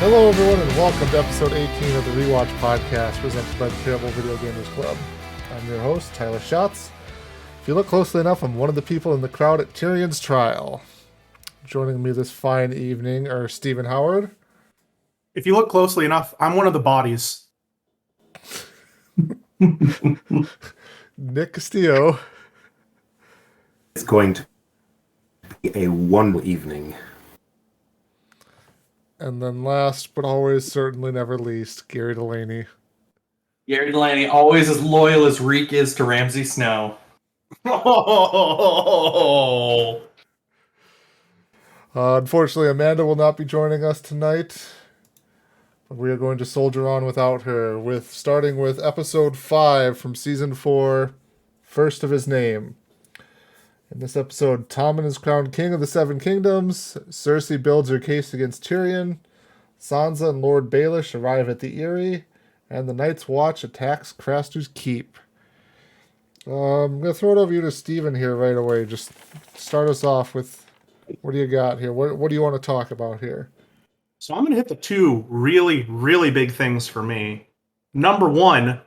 Hello, everyone, and welcome to episode 18 of the Rewatch podcast presented by the Terrible Video Gamers Club. I'm your host, Tyler Schatz. If you look closely enough, I'm one of the people in the crowd at Tyrion's trial. Joining me this fine evening are Stephen Howard. If you look closely enough, I'm one of the bodies. Nick Castillo. It's going to be a wonderful evening. And then last, but always certainly never least, Gary Delaney. Gary Delaney, always as loyal as Reek is to Ramsay Snow. Unfortunately, Amanda will not be joining us tonight. But we are going to soldier on without her, starting with episode 5 from season 4, First of His Name. In this episode, Tommen is crowned king of the Seven Kingdoms, Cersei builds her case against Tyrion, Sansa and Lord Baelish arrive at the Eyrie, and the Night's Watch attacks Craster's Keep. I'm going to throw it over you to Steven here right away. Just start us off with, what do you got here? What do you want to talk about here? So I'm going to hit the two really, really big things for me. Number one,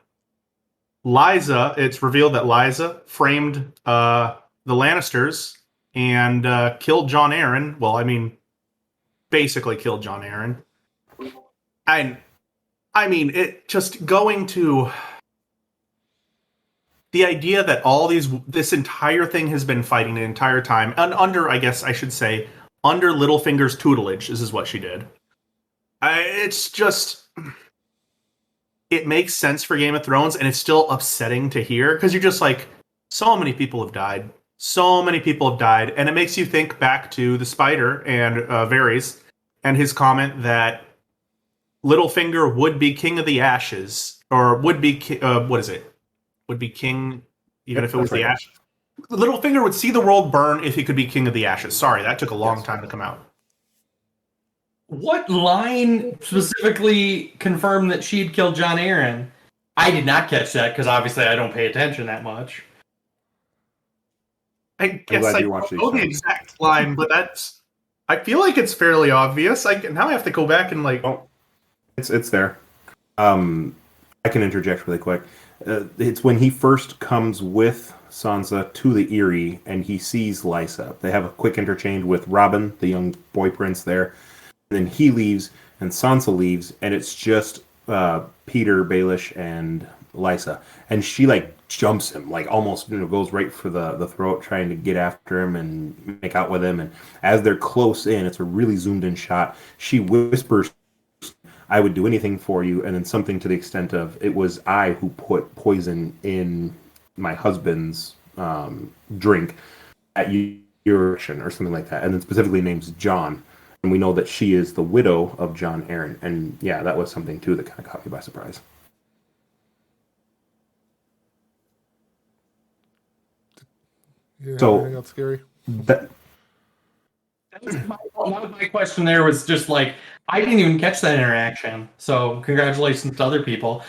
Lysa. It's revealed that Lysa framed the Lannisters and killed Jon Arryn. Well, I mean, basically killed Jon Arryn. And I mean, it just going to the idea that this entire thing has been fighting the entire time, and under, I guess I should say, under Littlefinger's tutelage, this is what she did. It's just, it makes sense for Game of Thrones, and it's still upsetting to hear, because you're just like, so many people have died. So many people have died, and it makes you think back to the Spider and Varys, and his comment that Littlefinger would be king of the ashes, or would be, would be king, even if it was the ashes. Littlefinger would see the world burn if he could be king of the ashes. Sorry, that took a long time to come out. What line specifically confirmed that she'd killed Jon Arryn? I did not catch that, because obviously I don't pay attention that much. I guess I don't know the exact line, but I feel like it's fairly obvious. Now I have to go back and It's there. I can interject really quick. It's when he first comes with Sansa to the Eyrie and he sees Lysa. They have a quick interchange with Robin, the young boy prince there. And then he leaves and Sansa leaves, and it's just Peter, Baelish, and Lysa. And she jumps him, almost goes right for the throat, trying to get after him and make out with him. And as they're close in, it's a really zoomed in shot. She whispers, "I would do anything for you," and then something to the extent of, "It was I who put poison in my husband's drink at your direction," or something like that. And then specifically names Jon. And we know that she is the widow of Jon Arryn. And yeah, that was something too that kind of caught me by surprise. Yeah, So anything else, Gary? that My question there was just I didn't even catch that interaction. So congratulations to other people.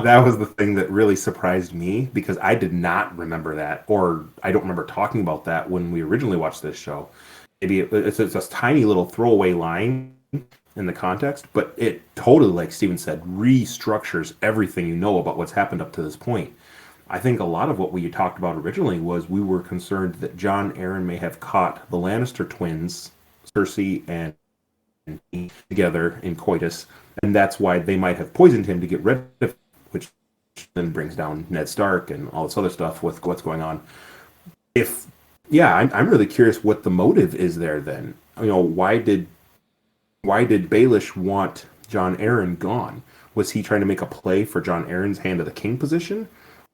that was the thing that really surprised me, because I did not remember that, or I don't remember talking about that when we originally watched this show. Maybe it's a tiny little throwaway line in the context, but it totally, like Steven said, restructures everything you know about what's happened up to this point. I think a lot of what we talked about originally was we were concerned that Jon Arryn may have caught the Lannister twins, Cersei and together in coitus, and that's why they might have poisoned him to get rid of him, which then brings down Ned Stark and all this other stuff with what's going on. I'm really curious what the motive is there then. Why did Baelish want Jon Arryn gone? Was he trying to make a play for Jon Arryn's hand of the king position?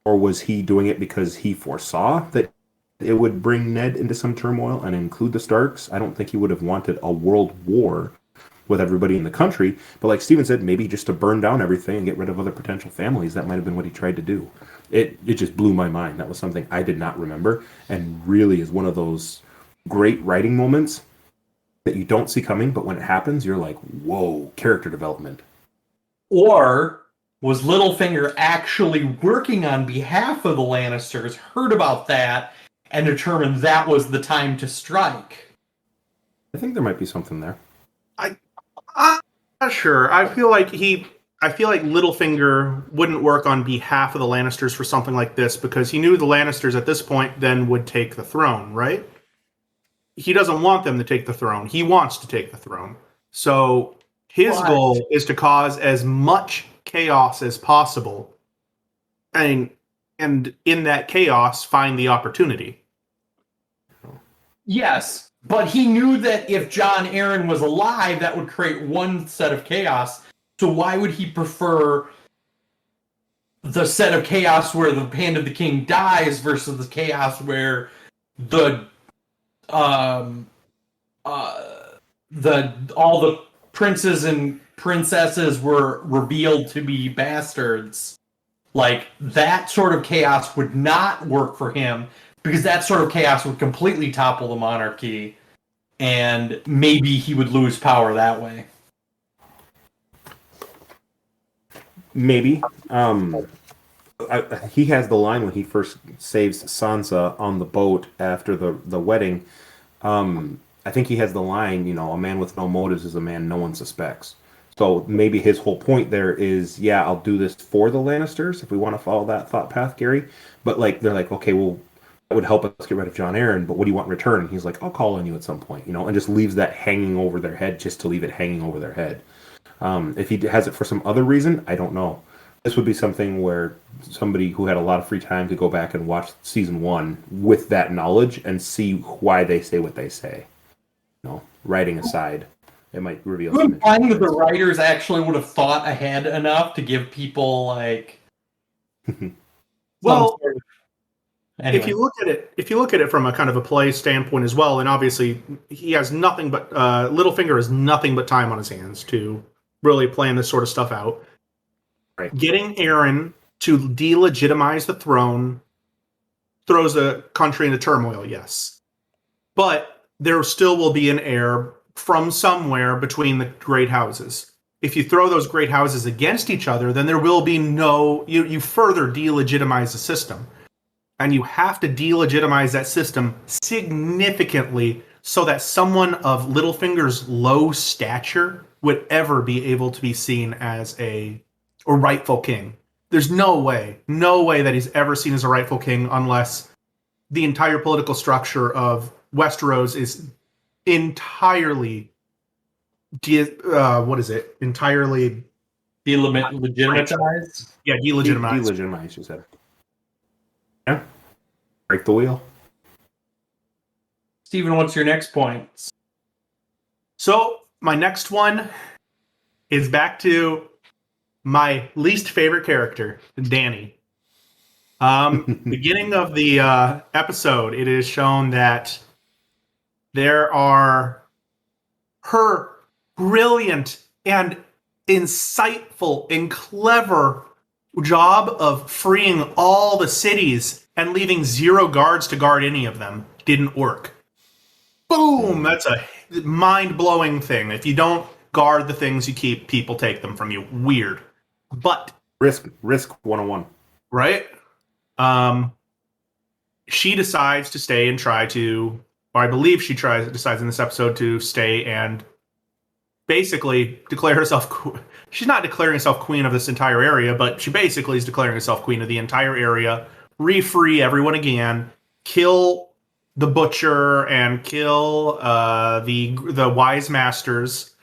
Or was he doing it because he foresaw that it would bring Ned into some turmoil and include the Starks? I don't think he would have wanted a world war with everybody in the country. But like Steven said, maybe just to burn down everything and get rid of other potential families. That might have been what he tried to do. It just blew my mind. That was something I did not remember, and really is one of those great writing moments that you don't see coming, but when it happens, you're like, whoa, character development. Or was Littlefinger actually working on behalf of the Lannisters, heard about that, and determined that was the time to strike? I think there might be something there. I'm not sure. I feel like Littlefinger wouldn't work on behalf of the Lannisters for something like this because he knew the Lannisters at this point then would take the throne, right? He doesn't want them to take the throne. He wants to take the throne. So his goal is to cause as much chaos as possible, and in that chaos, find the opportunity. Yes, but he knew that if Jon Arryn was alive, that would create one set of chaos. So why would he prefer the set of chaos where the Hand of the King dies versus the chaos where the all the princes and princesses were revealed to be bastards? Like, that sort of chaos would not work for him, because that sort of chaos would completely topple the monarchy, and maybe he would lose power that way. Maybe. He has the line when he first saves Sansa on the boat after the wedding. I think he has the line, a man with no motives is a man no one suspects. So maybe his whole point there is, yeah, I'll do this for the Lannisters if we want to follow that thought path, Gary. But they're like, okay, well, that would help us get rid of Jon Arryn, but what do you want in return? And he's like, I'll call on you at some point, and just leaves that hanging over their head just to leave it hanging over their head. If he has it for some other reason, I don't know. This would be something where somebody who had a lot of free time could go back and watch season 1 with that knowledge and see why they say what they say. Writing aside, it might reveal. I'm finding that the writers actually would have thought ahead enough to give people well, anyway. if you look at it from a kind of a play standpoint as well, and obviously he has nothing but Littlefinger has nothing but time on his hands to really plan this sort of stuff out. Right. Getting Arryn to delegitimize the throne throws the country into turmoil, yes. But there still will be an heir from somewhere between the great houses. If you throw those great houses against each other, then there will be you further delegitimize the system. And you have to delegitimize that system significantly so that someone of Littlefinger's low stature would ever be able to be seen as a rightful king. There's no way that he's ever seen as a rightful king unless the entire political structure of Westeros is entirely entirely Delegitimized? Yeah, delegitimized. Delegitimized, you said. Yeah. Break the wheel. Steven, what's your next point? So my next one is back to my least favorite character, Dany. Beginning of the episode, it is shown that there are her brilliant and insightful and clever job of freeing all the cities and leaving 0 guards to guard any of them didn't work. Boom! That's a mind-blowing thing. If you don't guard the things you keep, people take them from you. Weird. But risk 101. Right? She decides to stay and try to, or I believe she decides in this episode to stay and basically declare herself. She's not declaring herself queen of this entire area, but she basically is declaring herself queen of the entire area. Re-free everyone again. Kill the butcher and kill the wise masters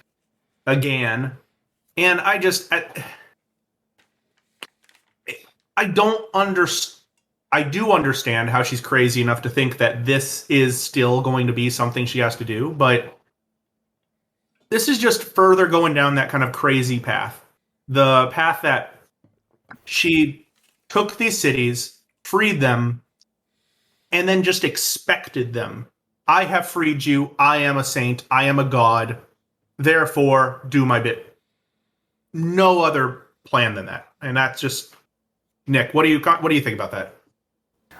again. And I don't understand. I do understand how she's crazy enough to think that this is still going to be something she has to do, but this is just further going down that kind of crazy path. The path that she took these cities, freed them, and then just expected them. I have freed you. I am a saint. I am a god. Therefore, do my bit. No other plan than that. And that's just... Nick, what do you think about that?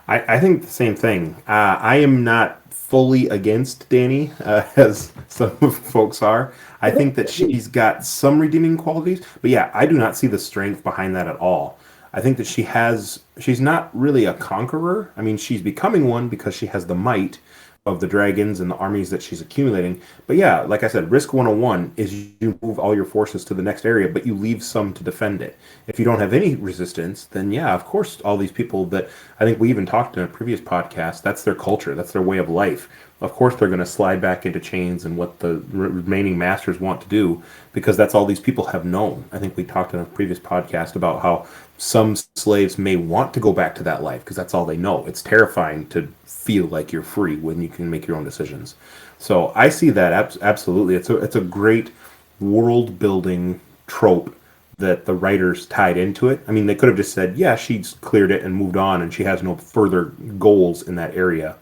I think the same thing. I am not fully against Dany, as some folks are. I think that she's got some redeeming qualities, but yeah, I do not see the strength behind that at all. I think that she's not really a conqueror. I mean, she's becoming one because she has the might, of the dragons and the armies that she's accumulating. But yeah, like I said, risk 101 is you move all your forces to the next area, but you leave some to defend it. If you don't have any resistance, then yeah, of course, all these people that I think we even talked in a previous podcast, that's their culture, that's their way of life. Of course, they're going to slide back into chains and what the remaining masters want to do, because that's all these people have known. I think we talked in a previous podcast about how some slaves may want to go back to that life because that's all they know. It's terrifying to feel like you're free when you can make your own decisions. So I see that absolutely. It's a great world building trope that the writers tied into it. I mean, they could have just said, yeah, she's cleared it and moved on and she has no further goals in that area.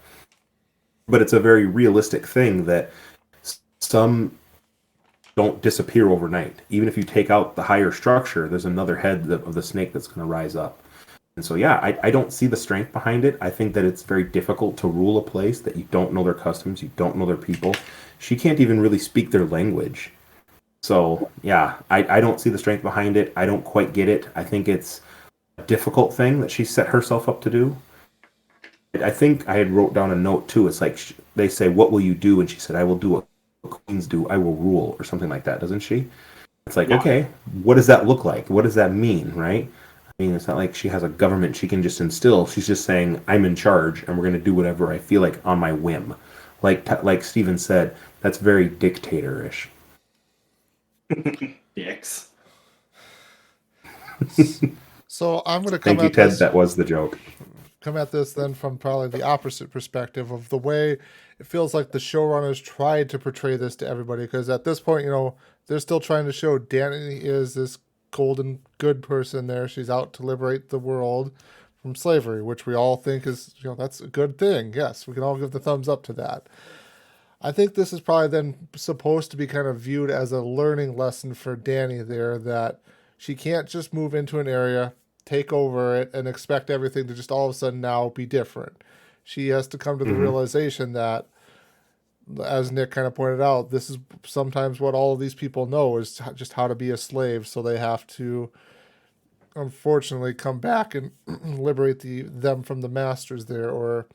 But it's a very realistic thing that some don't disappear overnight. Even if you take out the higher structure, there's another head of the snake that's going to rise up. And so, yeah, I don't see the strength behind it. I think that it's very difficult to rule a place that you don't know their customs, you don't know their people. She can't even really speak their language. So, yeah, I don't see the strength behind it. I don't quite get it. I think it's a difficult thing that she set herself up to do. I think I had wrote down a note, too. It's like they say, what will you do? And she said, I will do what queens do. I will rule, or something like that, doesn't she? It's like, okay, what does that look like? What does that mean, right? I mean, it's not like she has a government she can just instill. She's just saying, I'm in charge, and we're going to do whatever I feel like on my whim. Like Steven said, that's very dictatorish. Dicks. So I'm going to come Thank you, at Ted. this. That was the joke. Come at this then from probably the opposite perspective of the way it feels like the showrunners tried to portray this to everybody, because at this point, they're still trying to show Dany is this golden good person there. She's out to liberate the world from slavery, which we all think is, that's a good thing. Yes, we can all give the thumbs up to that. I think this is probably then supposed to be kind of viewed as a learning lesson for Dany there, that she can't just move into an area, take over it, and expect everything to just all of a sudden now be different. She has to come to the realization that, as Nick kind of pointed out, this is sometimes what all of these people know is just how to be a slave. So they have to, unfortunately, come back and liberate them from the masters there, or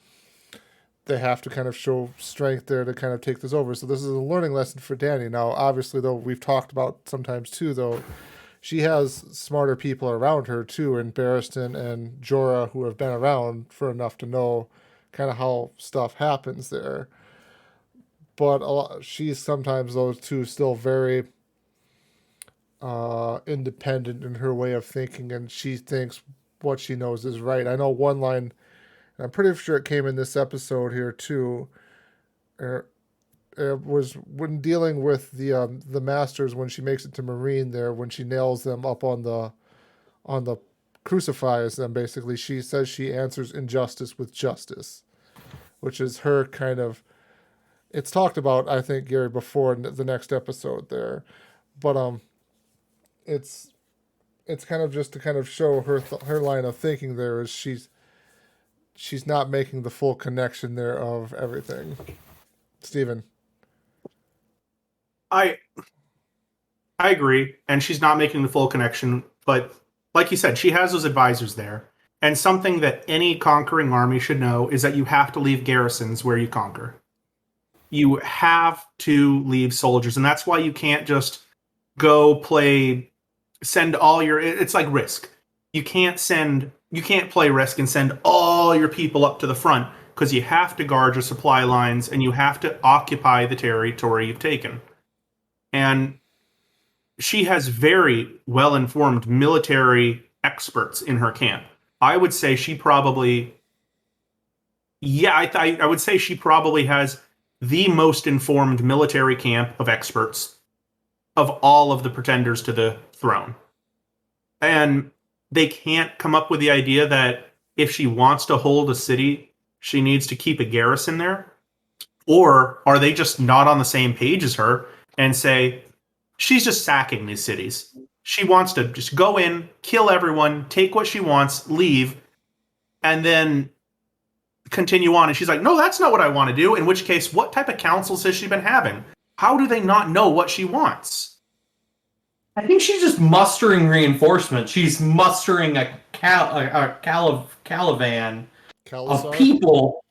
they have to kind of show strength there to kind of take this over. So this is a learning lesson for Dany. Now, obviously, though, we've talked about sometimes too, though, she has smarter people around her too, in Barristan and Jorah, who have been around for enough to know kind of how stuff happens there. But she's sometimes, those two, still very independent in her way of thinking, and she thinks what she knows is right. I know one line, and I'm pretty sure it came in this episode here too. It was when dealing with the masters, when she makes it to Marine there, when she nails them up on the crucifies them, basically she says she answers injustice with justice, which is her kind of, it's talked about, I think, Gary, before in the next episode there, but it's kind of just to kind of show her line of thinking there is she's not making the full connection there of everything. Steven. I agree, and she's not making the full connection, but like you said, she has those advisors there. And something that any conquering army should know is that you have to leave garrisons where you conquer. You have to leave soldiers, and that's why you can't just go send all your, it's like Risk. You can't play Risk and send all your people up to the front, because you have to guard your supply lines and you have to occupy the territory you've taken. And she has very well-informed military experts in her camp. I would say she probably, I would say she probably has the most informed military camp of experts of all of the pretenders to the throne. And they can't come up with the idea that if she wants to hold a city, she needs to keep a garrison there? Or are they just not on the same page as her and say, she's just sacking these cities. She wants to just go in, kill everyone, take what she wants, leave, and then continue on. And she's like, no, that's not what I want to do. In which case, what type of councils has she been having? How do they not know what she wants? I think she's just mustering reinforcements. She's mustering a caravan of people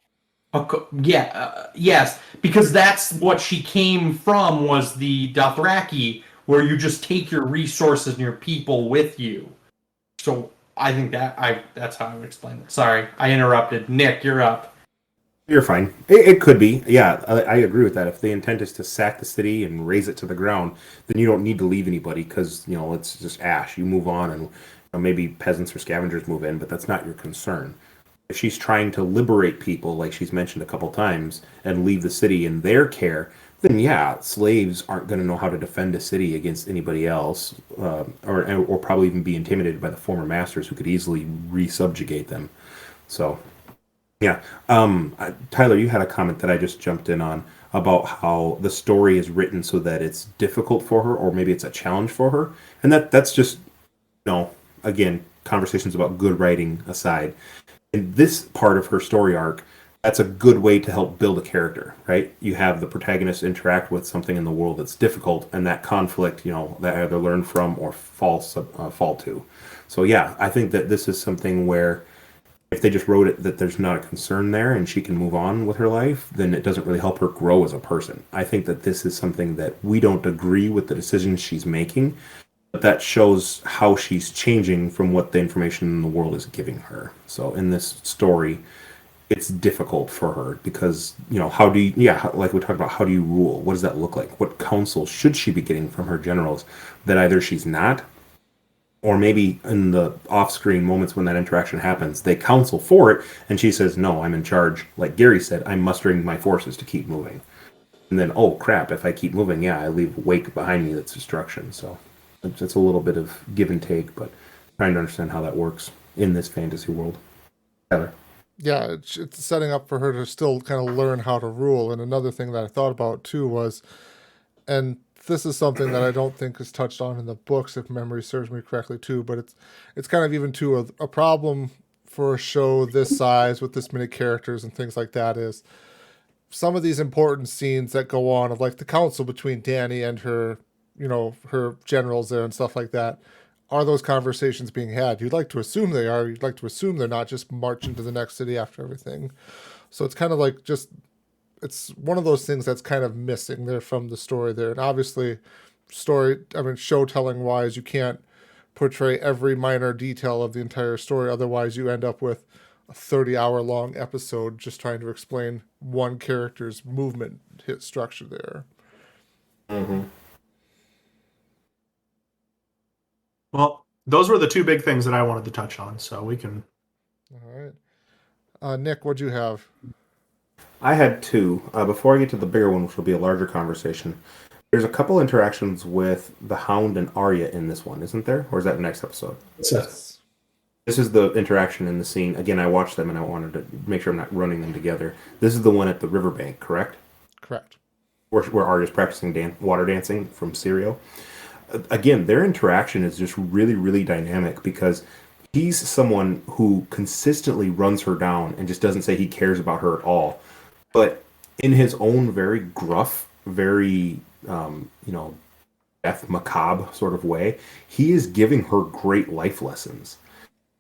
Yes, because that's what she came from, was the Dothraki, where you just take your resources and your people with you. So I think that's how I would explain it. Sorry, I interrupted. Nick, you're up. You're fine. It could be. Yeah, I agree with that. If the intent is to sack the city and raze it to the ground, then you don't need to leave anybody because, it's just ash. You move on and maybe peasants or scavengers move in, but that's not your concern. If she's trying to liberate people, like she's mentioned a couple times, and leave the city in their care, then yeah, slaves aren't going to know how to defend a city against anybody else, or probably even be intimidated by the former masters who could easily re-subjugate them. So, yeah. Tyler, you had a comment that I just jumped in on about how the story is written so that it's difficult for her, or maybe it's a challenge for her, and that's just again, conversations about good writing aside. In this part of her story arc, that's a good way to help build a character, right? You have the protagonist interact with something in the world that's difficult, and that conflict, they either learn from or fall to. So yeah, I think that this is something where if they just wrote it that there's not a concern there and she can move on with her life, then it doesn't really help her grow as a person. I think that this is something that we don't agree with the decisions she's making, but that shows how she's changing from what the information in the world is giving her. So in this story, it's difficult for her because, how do you, like we talked about, how do you rule? What does that look like? What counsel should she be getting from her generals that either she's not, or maybe in the off-screen moments when that interaction happens, they counsel for it, and she says, no, I'm in charge. Like Gary said, I'm mustering my forces to keep moving. And then, oh crap, if I keep moving, I leave a wake behind me that's destruction. So it's a little bit of give and take, but trying to understand how that works in this fantasy world. Tyler. Yeah, it's setting up for her to still kind of learn how to rule. And another thing that I thought about too was, and this is something that I don't think is touched on in the books, if memory serves me correctly too, but it's kind of even too a problem for a show this size with this many characters and things like that is some of these important scenes that go on of like the council between Dany and her, her generals there and stuff like that. Are those conversations being had? You'd like to assume they are. You'd like to assume they're not just marching to the next city after everything. So it's kind of like it's one of those things that's kind of missing there from the story there. And obviously show telling wise, you can't portray every minor detail of the entire story. Otherwise you end up with a 30-hour long episode just trying to explain one character's movement hit structure there. Mm-hmm. Well, those were the two big things that I wanted to touch on, so we can... All right. Nick, what'd you have? I had two. Before I get to the bigger one, which will be a larger conversation, there's a couple interactions with the Hound and Arya in this one, isn't there? Or is that the next episode? Yes. This is the interaction in the scene. Again, I watched them and I wanted to make sure I'm not running them together. This is the one at the riverbank, correct? Correct. Where Arya's practicing water dancing from Syrio. Again, their interaction is just really, really dynamic because he's someone who consistently runs her down and just doesn't say he cares about her at all. But in his own very gruff, very, death macabre sort of way, he is giving her great life lessons.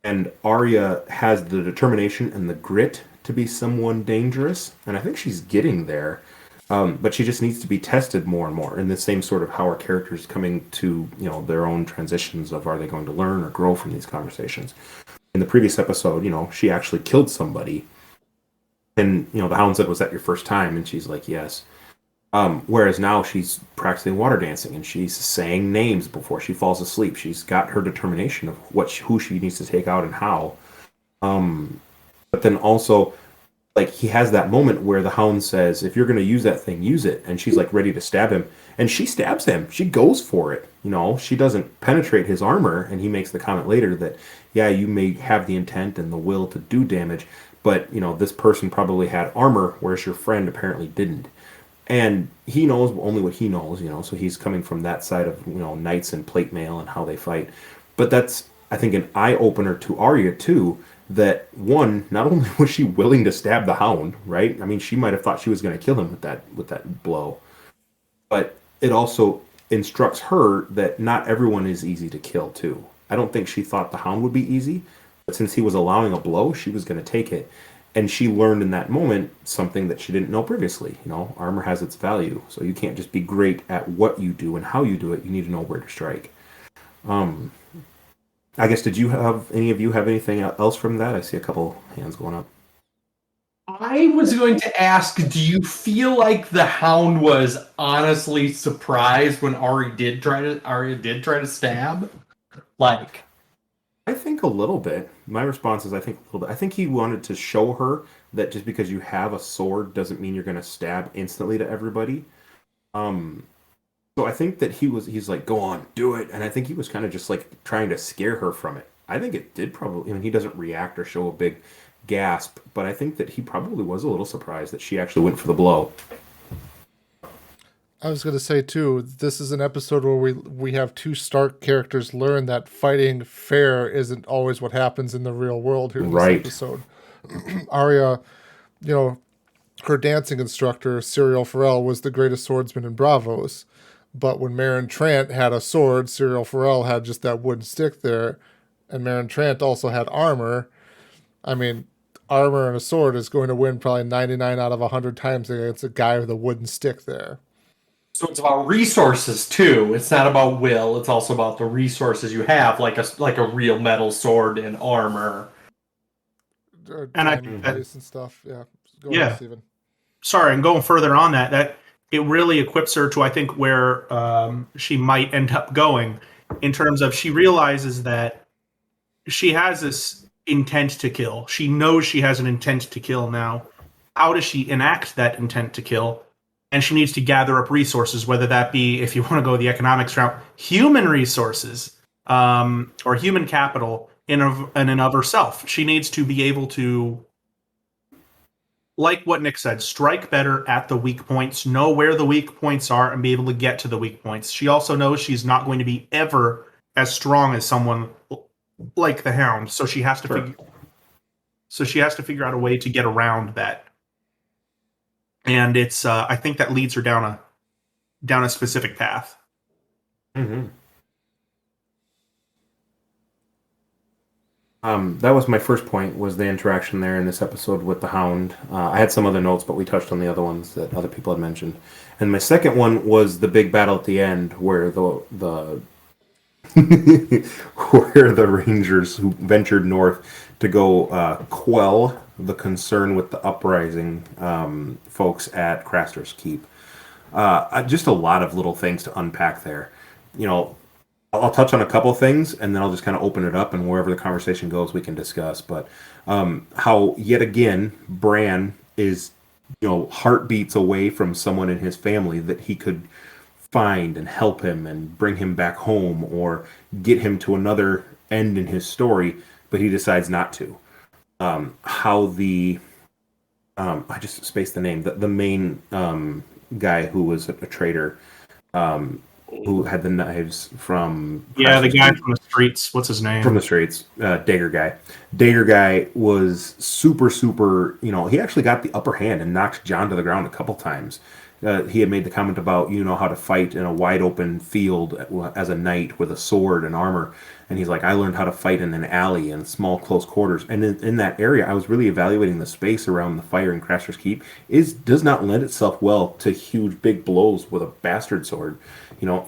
And Arya has the determination and the grit to be someone dangerous, and I think she's getting there. But she just needs to be tested more and more in the same sort of how our characters coming to, their own transitions of are they going to learn or grow from these conversations. In the previous episode, she actually killed somebody. And, the Hound said, was that your first time? And she's like, yes. Whereas now she's practicing water dancing and she's saying names before she falls asleep. She's got her determination of who she needs to take out and how. But then also, like, he has that moment where the Hound says, if you're going to use that thing, use it. And she's like ready to stab him. And she stabs him. She goes for it. She doesn't penetrate his armor. And he makes the comment later that, yeah, you may have the intent and the will to do damage, but, this person probably had armor, whereas your friend apparently didn't. And he knows only what he knows, so he's coming from that side of, knights and plate mail and how they fight. But that's, I think, an eye-opener to Arya, too, that, one, not only was she willing to stab the Hound, right? I mean, she might have thought she was going to kill him with that blow. But it also instructs her that not everyone is easy to kill, too. I don't think she thought the Hound would be easy, but since he was allowing a blow, she was going to take it. And she learned in that moment something that she didn't know previously. Armor has its value, so you can't just be great at what you do and how you do it. You need to know where to strike. I guess, did any of you have anything else from that? I see a couple hands going up. I was going to ask, do you feel like the Hound was honestly surprised when Arya did try to stab? Like, I think a little bit. My response is I think a little bit. I think he wanted to show her that just because you have a sword doesn't mean you're going to stab instantly to everybody. So I think that he's like, go on, do it. And I think he was kind of just like trying to scare her from it. I think it did probably, he doesn't react or show a big gasp, but I think that he probably was a little surprised that she actually went for the blow. I was going to say too, this is an episode where we have two Stark characters learn that fighting fair isn't always what happens in the real world here in this episode. Arya, her dancing instructor, Cyril Farrell, was the greatest swordsman in Bravos. But when Meryn Trant had a sword, Cyril Farrell had just that wooden stick there. And Meryn Trant also had armor. I mean, armor and a sword is going to win probably 99 out of 100 times against a guy with a wooden stick there. So it's about resources too. It's not about will. It's also about the resources you have, like a real metal sword and armor. And and stuff. Yeah. Go yeah. ahead, Steven. Sorry, and going further on that it really equips her to, I think, where she might end up going in terms of she realizes that she has this intent to kill. She knows she has an intent to kill now. How does she enact that intent to kill? And she needs to gather up resources, whether that be, if you want to go the economics route, human resources or human capital in and of herself. She needs to be able to, like what Nick said, strike better at the weak points, know where the weak points are, and be able to get to the weak points. She also knows she's not going to be ever as strong as someone like the Hound, so she has to figure out a way to get around that. And it's I think that leads her down a specific path. Mm-hmm. That was my first point, was the interaction there in this episode with the Hound. I had some other notes, but we touched on the other ones that other people had mentioned. And my second one was the big battle at the end, where the where the Rangers who ventured north to go quell the concern with the uprising folks at Craster's Keep. Just a lot of little things to unpack there. I'll touch on a couple things, and then I'll just kind of open it up, and wherever the conversation goes, we can discuss. But how, yet again, Bran is, heartbeats away from someone in his family that he could find and help him and bring him back home or get him to another end in his story, but he decides not to. How the... I just spaced the name. The main guy who was a traitor... who had the knives from... Yeah, the guy from the streets. What's his name? From the streets. Dagger Guy. Dagger Guy was super, he actually got the upper hand and knocked Jon to the ground a couple times. He had made the comment about, how to fight in a wide open field as a knight with a sword and armor. And he's like, I learned how to fight in an alley in small, close quarters. And in that area, I was really evaluating the space around the fire in Craster's Keep. Does not lend itself well to huge, big blows with a bastard sword.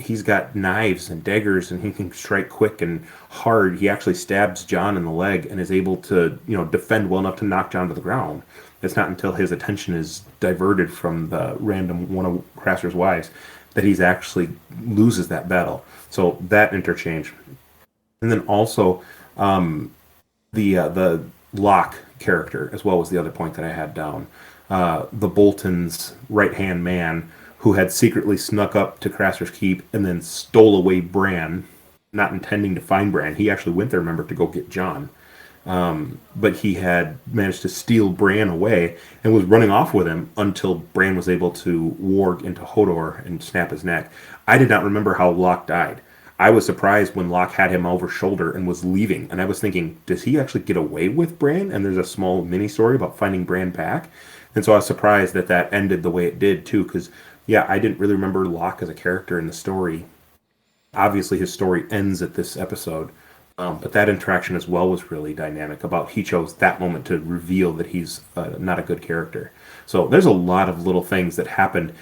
He's got knives and daggers, and he can strike quick and hard. He actually stabs Jon in the leg and is able to, defend well enough to knock Jon to the ground. It's not until his attention is diverted from the random one of Craster's wives that he's actually loses that battle. So that interchange. And then also the Locke character as well was the other point that I had down. The Bolton's right-hand man who had secretly snuck up to Craster's Keep and then stole away Bran, not intending to find Bran. He actually went there, remember, to go get Jon. But he had managed to steal Bran away and was running off with him until Bran was able to warg into Hodor and snap his neck. I did not remember how Locke died. I was surprised when Locke had him over shoulder and was leaving. And I was thinking, does he actually get away with Bran? And there's a small mini story about finding Bran back. And so I was surprised that ended the way it did, too, because, yeah, I didn't really remember Locke as a character in the story. Obviously, his story ends at this episode. But that interaction as well was really dynamic. About he chose that moment to reveal that he's not a good character. So there's a lot of little things that happened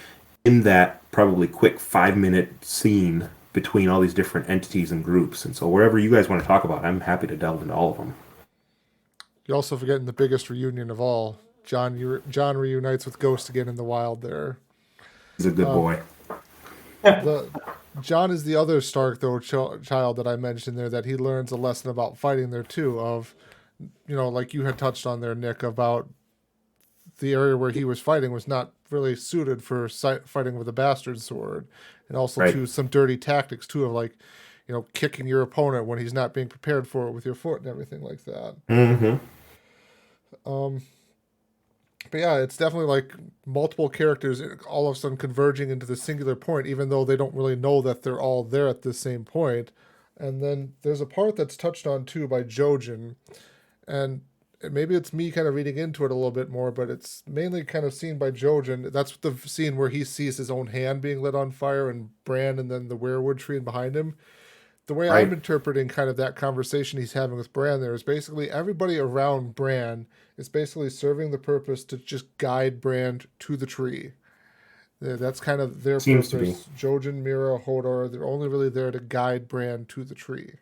in that probably quick 5-minute scene between all these different entities and groups. And so wherever you guys want to talk about, I'm happy to delve into all of them. You're also forgetting the biggest reunion of all. John reunites with Ghost again in the wild there. He's a good boy. John is the other Stark, though, child that I mentioned there, that he learns a lesson about fighting there, too, of, like you had touched on there, Nick, about the area where he was fighting was not really suited for fighting with a bastard sword. And also, too, some dirty tactics, too, of, like, kicking your opponent when he's not being prepared for it with your foot and everything like that. Mm-hmm. But yeah, it's definitely like multiple characters all of a sudden converging into the singular point, even though they don't really know that they're all there at the same point. And then there's a part that's touched on too by Jojen, and maybe it's me kind of reading into it a little bit more, but it's mainly kind of seen by Jojen. That's the scene where he sees his own hand being lit on fire and Bran and then the weirwood tree behind him. The way I'm interpreting kind of that conversation he's having with Bran there is basically everybody around Bran is basically serving the purpose to just guide Bran to the tree. That's kind of their Seems purpose. Jojen, Mira, Hodor, they're only really there to guide Bran to the tree.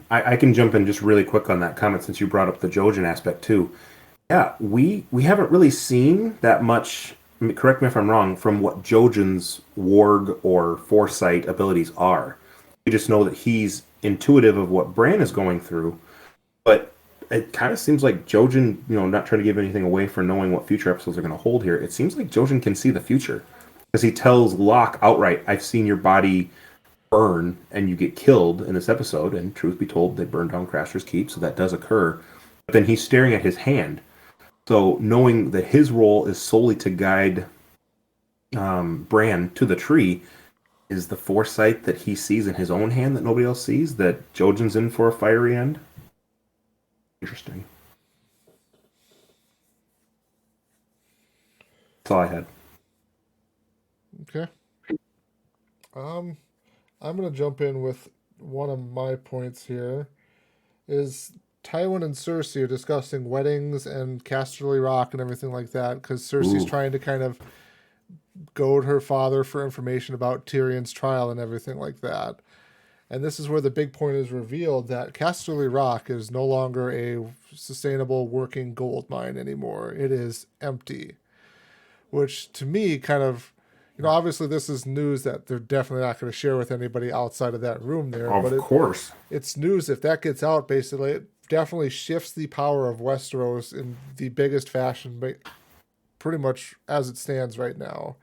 I can jump in just really quick on that comment since you brought up the Jojen aspect too. Yeah, we haven't really seen that much, correct me if I'm wrong, from what Jojen's warg or foresight abilities are. We just know that he's intuitive of what Bran is going through, but it kind of seems like Jojen, not trying to give anything away for knowing what future episodes are going to hold here, it seems like Jojen can see the future. Because he tells Locke outright, I've seen your body burn and you get killed in this episode, and truth be told, they burned down Craster's Keep, so that does occur. But then he's staring at his hand. So knowing that his role is solely to guide Bran to the tree, is the foresight that he sees in his own hand that nobody else sees, that Jojen's in for a fiery end? Interesting. That's all I had. Okay. I'm going to jump in with one of my points here. Is Tywin and Cersei are discussing weddings and Casterly Rock and everything like that, because Cersei's trying to kind of goad her father for information about Tyrion's trial and everything like that. And this is where the big point is revealed, that Casterly Rock is no longer a sustainable working gold mine anymore. It is empty. Which to me kind of, obviously this is news that they're definitely not going to share with anybody outside of that room there. Of course. It's news. If that gets out, basically, it definitely shifts the power of Westeros in the biggest fashion, pretty much as it stands right now.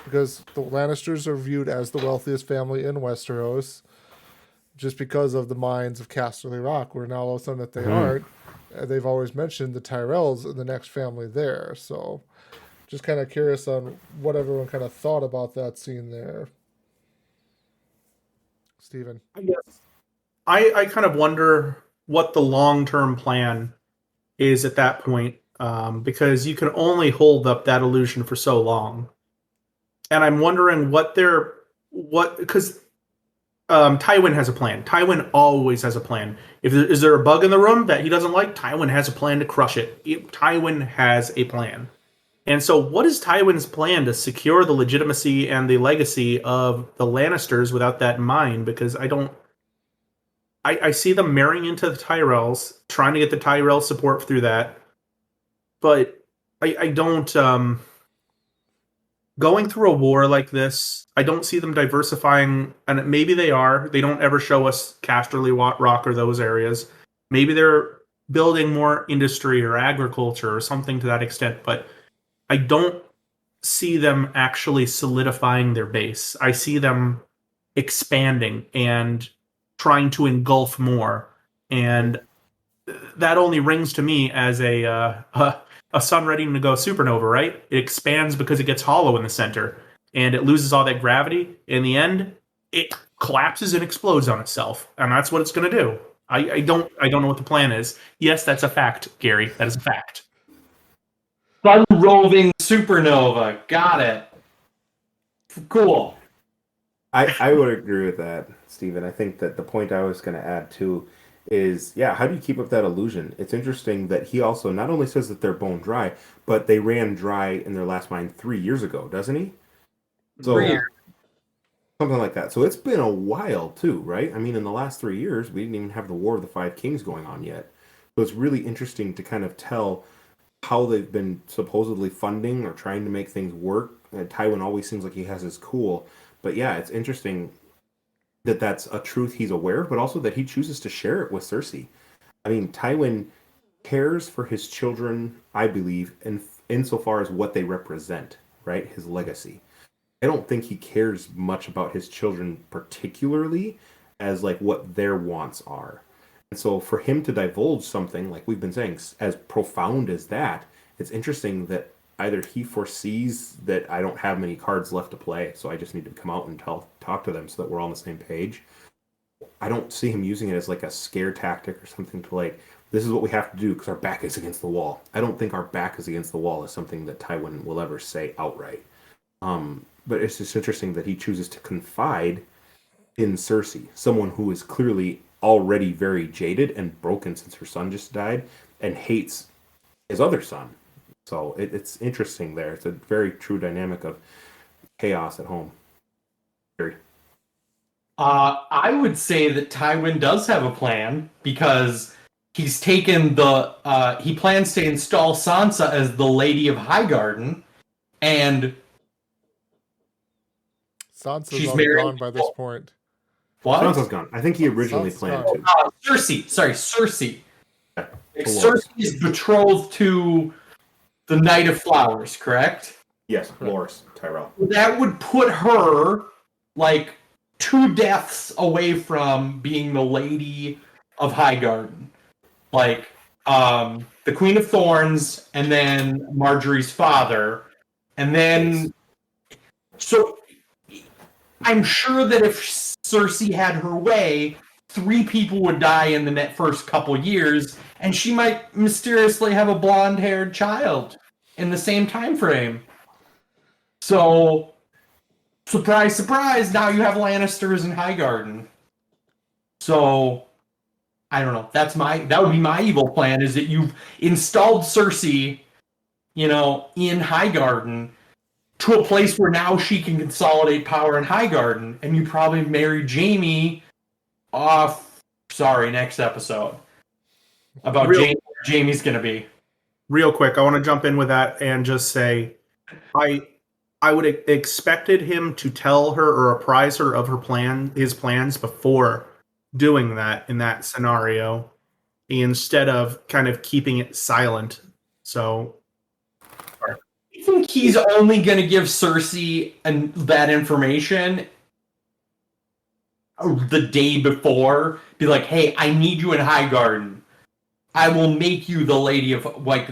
Because the Lannisters are viewed as the wealthiest family in Westeros, just because of the mines of Casterly Rock, where now all of a sudden that they aren't. They've always mentioned the Tyrells are the next family there. So just kind of curious on what everyone kind of thought about that scene there. Steven. I guess I kind of wonder what the long-term plan is at that point, because you can only hold up that illusion for so long. And I'm wondering because Tywin has a plan. Tywin always has a plan. Is there a bug in the room that he doesn't like? Tywin has a plan to crush it. Tywin has a plan. And so what is Tywin's plan to secure the legitimacy and the legacy of the Lannisters without that in mind? Because I see them marrying into the Tyrells, trying to get the Tyrell support through that. But I don't... going through a war like this, I don't see them diversifying, and maybe they are. They don't ever show us Casterly Rock or those areas. Maybe they're building more industry or agriculture or something to that extent, but I don't see them actually solidifying their base. I see them expanding and trying to engulf more, and that only rings to me as a sun ready to go supernova, right? It expands because it gets hollow in the center, and it loses all that gravity. In the end, it collapses and explodes on itself, and that's what it's going to do. I don't know what the plan is. Yes, that's a fact, Gary. That is a fact. Sun roving supernova. Got it. Cool. I would agree with that, Stephen. I think that the point I was going to add too is, yeah, how do you keep up that illusion? It's interesting that he also not only says that they're bone dry, but they ran dry in their last mine 3 years ago, doesn't he? So Yeah. something like that. So it's been a while too, right? I mean, in the last 3 years, we didn't even have the War of the Five Kings going on yet. So it's really interesting to kind of tell how they've been supposedly funding or trying to make things work. Tywin always seems like he has his cool, but yeah, it's interesting that that's a truth he's aware of, but also that he chooses to share it with Cersei. I mean, Tywin cares for his children, I believe, in insofar as what they represent, right? His legacy. I don't think he cares much about his children particularly as like what their wants are. And so for him to divulge something like we've been saying as profound as that, it's interesting that either he foresees that I don't have many cards left to play, so I just need to come out and talk to them so that we're all on the same page. I don't see him using it as like a scare tactic or something to like, this is what we have to do because our back is against the wall. I don't think our back is against the wall is something that Tywin will ever say outright. But it's just interesting that he chooses to confide in Cersei, someone who is clearly already very jaded and broken since her son just died and hates his other son. So it's interesting there. It's a very true dynamic of chaos at home. Very. I would say that Tywin does have a plan because he's taken he plans to install Sansa as the Lady of Highgarden, and Sansa's she's already married. gone by this point. What? Sansa's gone. I think he originally Sansa's planned gone. to. Cersei. Sorry, Cersei. Yeah, Cersei is betrothed to the Knight of Flowers, correct? Yes, Loras Tyrell. That would put her like 2 deaths away from being the Lady of Highgarden. Like the Queen of Thorns and then Marjorie's father. And then so I'm sure that if Cersei had her way, 3 people would die in the first couple years, and she might mysteriously have a blonde-haired child in the same time frame. So, surprise, surprise! Now you have Lannisters in Highgarden. So, I don't know. That would be my evil plan. Is that you've installed Cersei, in Highgarden, to a place where now she can consolidate power in Highgarden, and you probably marry Jaime off. Sorry, next episode about Jaime's gonna be. Real quick, I want to jump in with that and just say, I would have expected him to tell her or apprise her of his plans before doing that in that scenario, instead of kind of keeping it silent. So I think he's only going to give Cersei that information the day before. Be like, hey, I need you in Highgarden. I will make you the Lady of...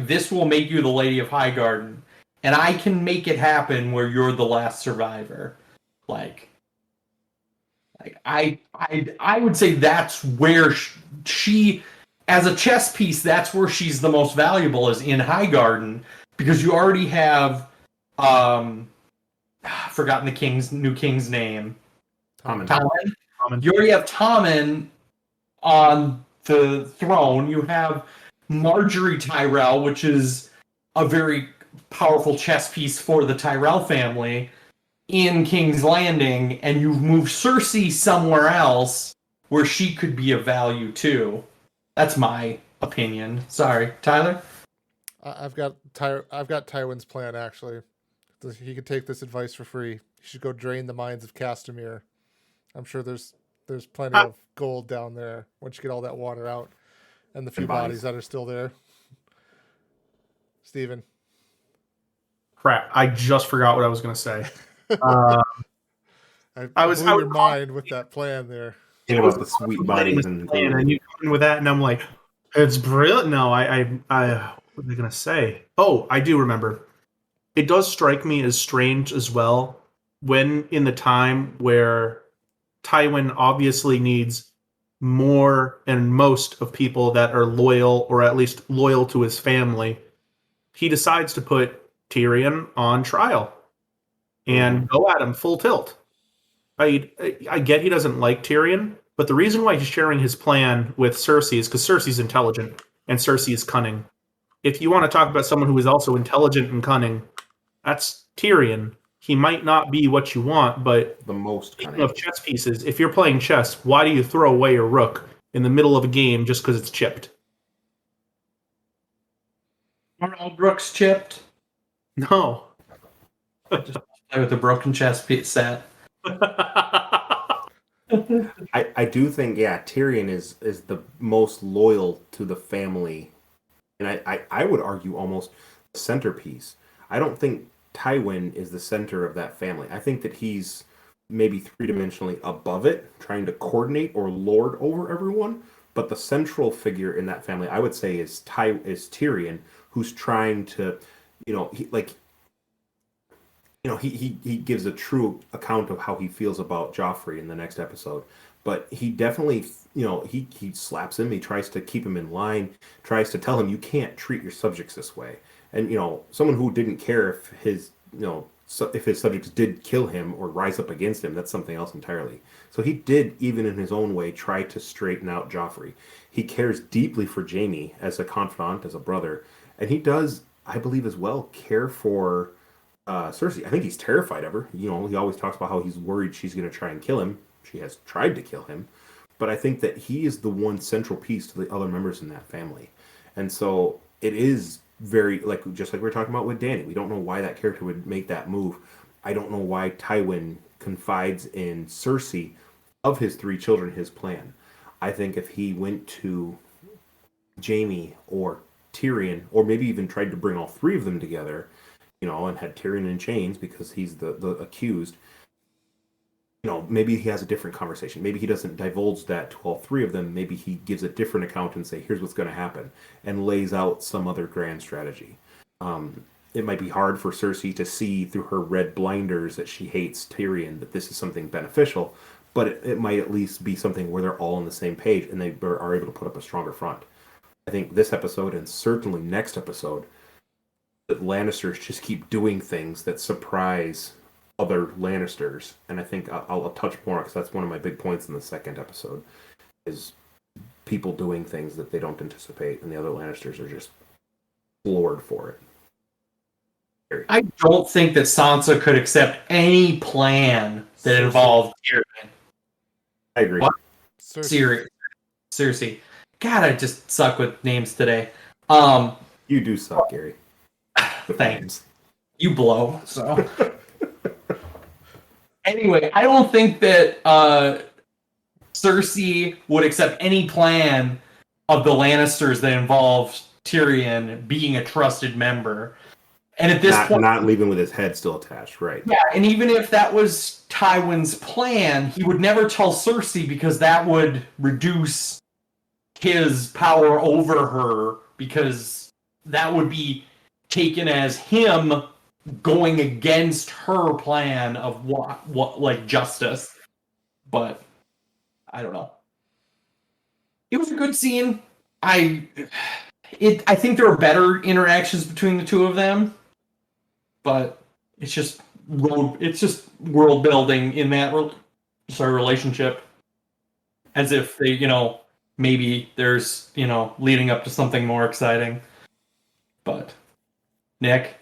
this will make you the Lady of Highgarden. And I can make it happen where you're the last survivor. I would say that's where she... As a chess piece, that's where she's the most valuable, is in Highgarden. Because you already have... forgotten the new king's name. Tommen. You already have Tommen on the throne. You have Marjorie Tyrell, which is a very powerful chess piece for the Tyrell family in King's Landing, and you've moved Cersei somewhere else where she could be of value too. That's my opinion. Sorry, Tyler? I've got Tywin's plan, actually. He could take this advice for free. He should go drain the mines of Castamere. I'm sure there's plenty of gold down there once you get all that water out and the few bodies that are still there. Steven. Crap, I just forgot what I was going to say. I blew your mind with that plan there. About the sweet bodies and you come in with that, and I'm like, it's brilliant. No, I what was I going to say? Oh, I do remember. It does strike me as strange as well when in the time where Tywin obviously needs more and most of people that are loyal, or at least loyal to his family, he decides to put Tyrion on trial and go at him full tilt. I get he doesn't like Tyrion, but the reason why he's sharing his plan with Cersei is because Cersei's intelligent and Cersei is cunning. If you want to talk about someone who is also intelligent and cunning, that's Tyrion. He might not be what you want, but The most speaking cunning. of chess pieces, if you're playing chess, why do you throw away your rook in the middle of a game just because it's chipped? Aren't all Brooks chipped? No. Just play with a broken chess piece set. I do think, yeah, Tyrion is the most loyal to the family, and I would argue almost the centerpiece. I don't think Tywin is the center of that family. I think that he's maybe three-dimensionally above it, trying to coordinate or lord over everyone. But the central figure in that family, I would say, is Tyrion, who's trying to, he gives a true account of how he feels about Joffrey in the next episode. But he definitely, he slaps him. He tries to keep him in line, tries to tell him you can't treat your subjects this way. And someone who didn't care if if his subjects did kill him or rise up against him, that's something else entirely. So he did, even in his own way, try to straighten out Joffrey. He cares deeply for Jaime as a confidant, as a brother, and he does, I believe, as well, care for Cersei. I think he's terrified of her. He always talks about how he's worried she's going to try and kill him. She has tried to kill him, but I think that he is the one central piece to the other members in that family, and so it is very just like we were talking about with Dany. We don't know why that character would make that move. I don't know why Tywin confides in Cersei of his three children his plan. I think if he went to Jaime or Tyrion, or maybe even tried to bring all three of them together, and had Tyrion in chains because he's the accused, maybe he has a different conversation. Maybe he doesn't divulge that to all three of them. Maybe he gives a different account and say, here's what's going to happen, and lays out some other grand strategy. It might be hard for Cersei to see through her red blinders that she hates Tyrion, that this is something beneficial, but it might at least be something where they're all on the same page and they are able to put up a stronger front. I think this episode, and certainly next episode, that Lannisters just keep doing things that surprise other Lannisters, and I think I'll touch more because that's one of my big points in the second episode, is people doing things that they don't anticipate, and the other Lannisters are just floored for it. I don't think that Sansa could accept any plan that involved Tyrion. I agree. What? Cersei. Cersei. God, I just suck with names today. You do suck, Gary. Thanks. You blow, so. Anyway, I don't think that Cersei would accept any plan of the Lannisters that involved Tyrion being a trusted member. And at this point, not leaving with his head still attached, right? Yeah, and even if that was Tywin's plan, he would never tell Cersei because that would reduce his power over her, because that would be taken as him going against her plan of what like justice. But I don't know. It was a good scene. I think there were better interactions between the two of them, but it's just world building in that relationship, as if they maybe there's leading up to something more exciting. But Nick,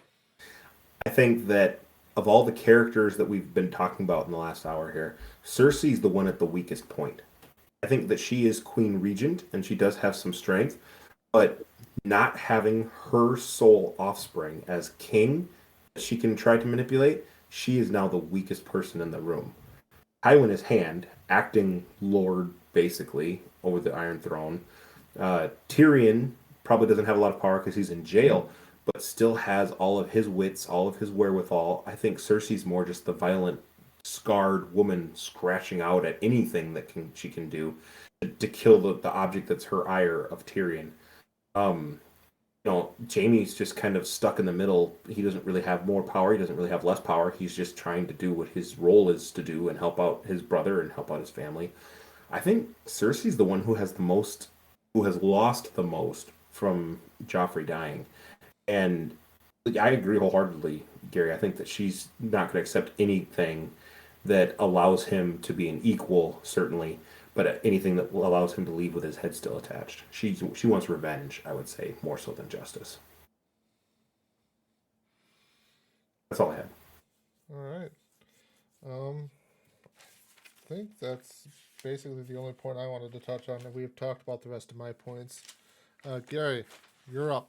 I think that of all the characters that we've been talking about in the last hour here, Cersei's the one at the weakest point. I think that she is Queen Regent and she does have some strength, but not having her sole offspring as king that she can try to manipulate, she is now the weakest person in the room. Tywin is Hand, acting lord basically over the Iron Throne. Tyrion probably doesn't have a lot of power because he's in jail, but still has all of his wits, all of his wherewithal. I think Cersei's more just the violent, scarred woman scratching out at anything that she can do to kill the object that's her ire of Tyrion. Jaime's just kind of stuck in the middle. He doesn't really have more power. He doesn't really have less power. He's just trying to do what his role is to do and help out his brother and help out his family. I think Cersei's the one who has lost the most from Joffrey dying. And I agree wholeheartedly, Gary. I think that she's not going to accept anything that allows him to be an equal, certainly, but anything that allows him to leave with his head still attached. She wants revenge, I would say, more so than justice. That's all I had. All right. I think that's basically the only point I wanted to touch on. We've talked about the rest of my points. Gary, you're up.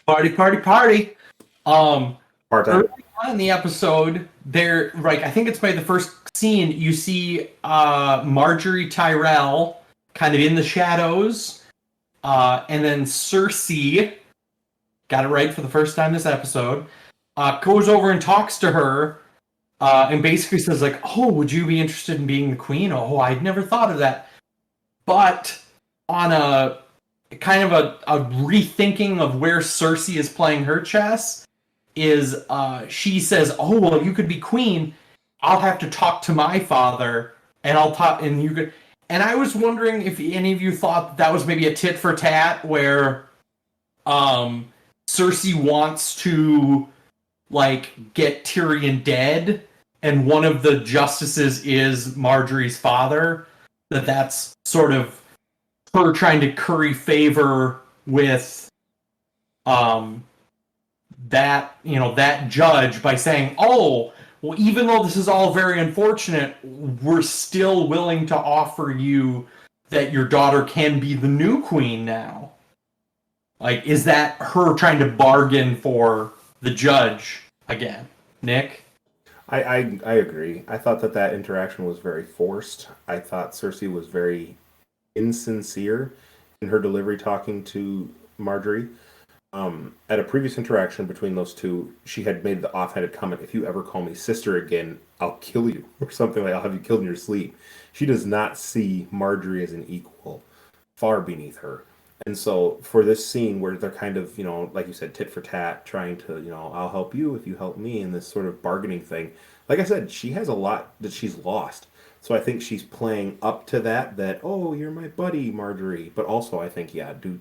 Party, party, party. Part-time. Early on in the episode, there, like, I think it's by the first scene, you see Marjorie Tyrell kind of in the shadows, and then Cersei, got it right for the first time this episode, goes over and talks to her, and basically says, like, oh, would you be interested in being the queen? Oh, I'd never thought of that. But on a kind of a rethinking of where Cersei is playing her chess, is she says, oh, well, you could be queen. I'll have to talk to my father, and I'll talk, and you could. And I was wondering if any of you thought that was maybe a tit for tat, where Cersei wants to, like, get Tyrion dead, and one of the justices is Marjorie's father. That's sort of her trying to curry favor with that judge by saying, oh, well, even though this is all very unfortunate, we're still willing to offer you that your daughter can be the new queen now. Like, is that her trying to bargain for the judge again? Nick? I agree. I thought that interaction was very forced. I thought Cersei was very insincere in her delivery talking to Marjorie. At a previous interaction between those two, she had made the offhanded comment, if you ever call me sister again, I'll kill you, or something like, I'll have you killed in your sleep. She does not see Marjorie as an equal, far beneath her. And so for this scene where they're kind of, like you said, tit for tat, trying to, I'll help you if you help me, in this sort of bargaining thing. Like I said, she has a lot that she's lost. So I think she's playing up to that, oh, you're my buddy, Marjorie. But also I think,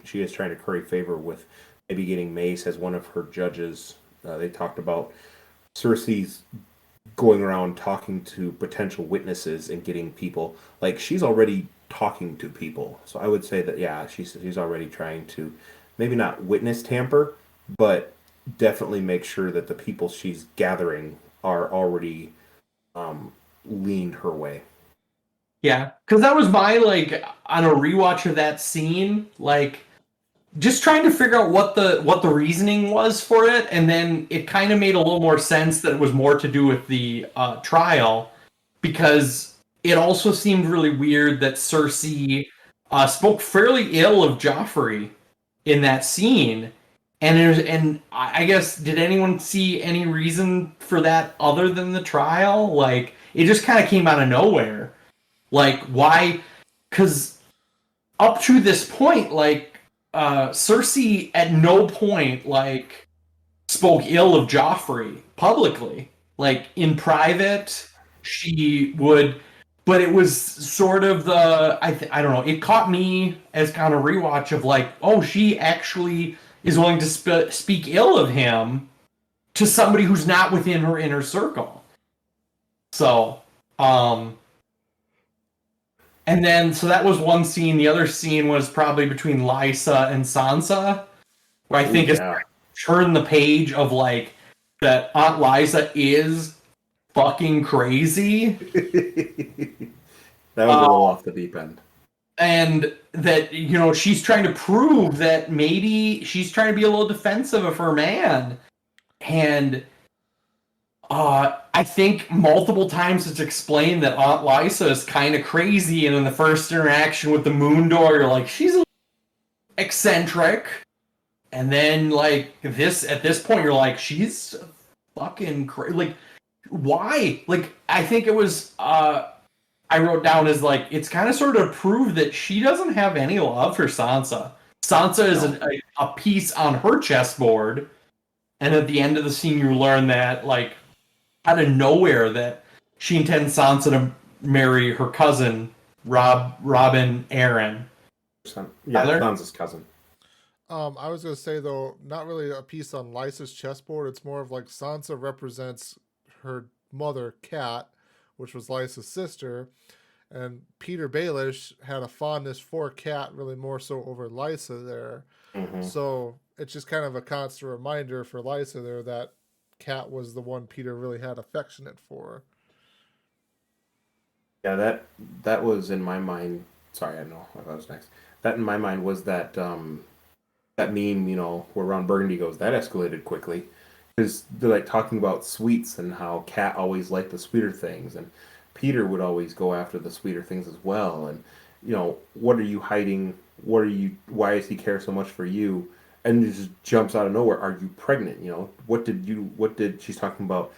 she is trying to curry favor with maybe getting Mace as one of her judges. They talked about Cersei's going around talking to potential witnesses and getting people. Like, she's already talking to people. So I would say that, she's already trying to maybe not witness tamper, but definitely make sure that the people she's gathering are already leaned her way. Yeah, because that was my, like, on a rewatch of that scene, like, just trying to figure out what the reasoning was for it, and then it kind of made a little more sense that it was more to do with the trial, because it also seemed really weird that Cersei spoke fairly ill of Joffrey in that scene, and I guess, did anyone see any reason for that other than the trial? Like, it just kind of came out of nowhere. Like, why? Because up to this point, like, Cersei at no point, like, spoke ill of Joffrey publicly. Like, in private, she would, but it was sort of I don't know, it caught me as kind of rewatch of, like, oh, she actually is willing to speak ill of him to somebody who's not within her inner circle. So, and then, so that was one scene. The other scene was probably between Lysa and Sansa, where I think it's turn the page of, like, that Aunt Lysa is fucking crazy. That was a little off the deep end. And that, she's trying to prove that maybe she's trying to be a little defensive of her man. And I think multiple times it's explained that Aunt Lysa is kind of crazy, and in the first interaction with the Moon Door, you're like, she's a little eccentric. And then, like, at this point, you're like, she's fucking crazy. Like, why? Like, I think it was, I wrote down as, like, it's kind of sort of prove that she doesn't have any love for Sansa. Sansa is a piece on her chessboard, and at the end of the scene, you learn that, like, out of nowhere, that she intends Sansa to marry her cousin, Robin Arryn. Yeah, Sansa's cousin. I was going to say, though, not really a piece on Lysa's chessboard. It's more of like Sansa represents her mother, Cat, which was Lysa's sister. And Peter Baelish had a fondness for Cat, really more so over Lysa there. Mm-hmm. So it's just kind of a constant reminder for Lysa there that Cat was the one Peter really had affectionate for. Yeah, that was in my mind. Sorry, I know that was next. That in my mind was that that meme, where Ron Burgundy goes, that escalated quickly. Because they're like talking about sweets and how Cat always liked the sweeter things, and Peter would always go after the sweeter things as well. And what are you hiding? Why does he care so much for you? And it just jumps out of nowhere. Are you pregnant? What did she's talking about?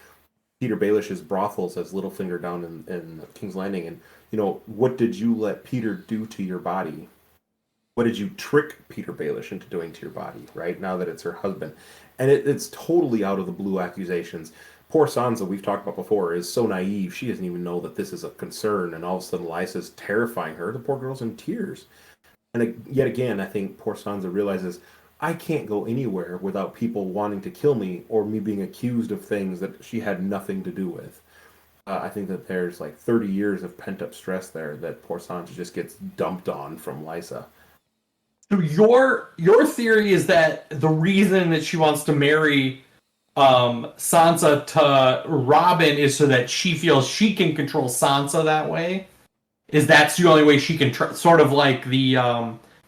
Peter Baelish's brothels as Littlefinger down in King's Landing, and what did you let Peter do to your body? What did you trick Peter Baelish into doing to your body? Right now that it's her husband, and it's totally out of the blue accusations. Poor Sansa, we've talked about before, is so naive. She doesn't even know that this is a concern, and all of a sudden Lysa's terrifying her. The poor girl's in tears, and yet again, I think poor Sansa realizes, I can't go anywhere without people wanting to kill me or me being accused of things that she had nothing to do with. I think that there's like 30 years of pent-up stress there that poor Sansa just gets dumped on from Lysa. So your theory is that the reason that she wants to marry Sansa to Robin is so that she feels she can control Sansa that way? That's the only way she can sort of like the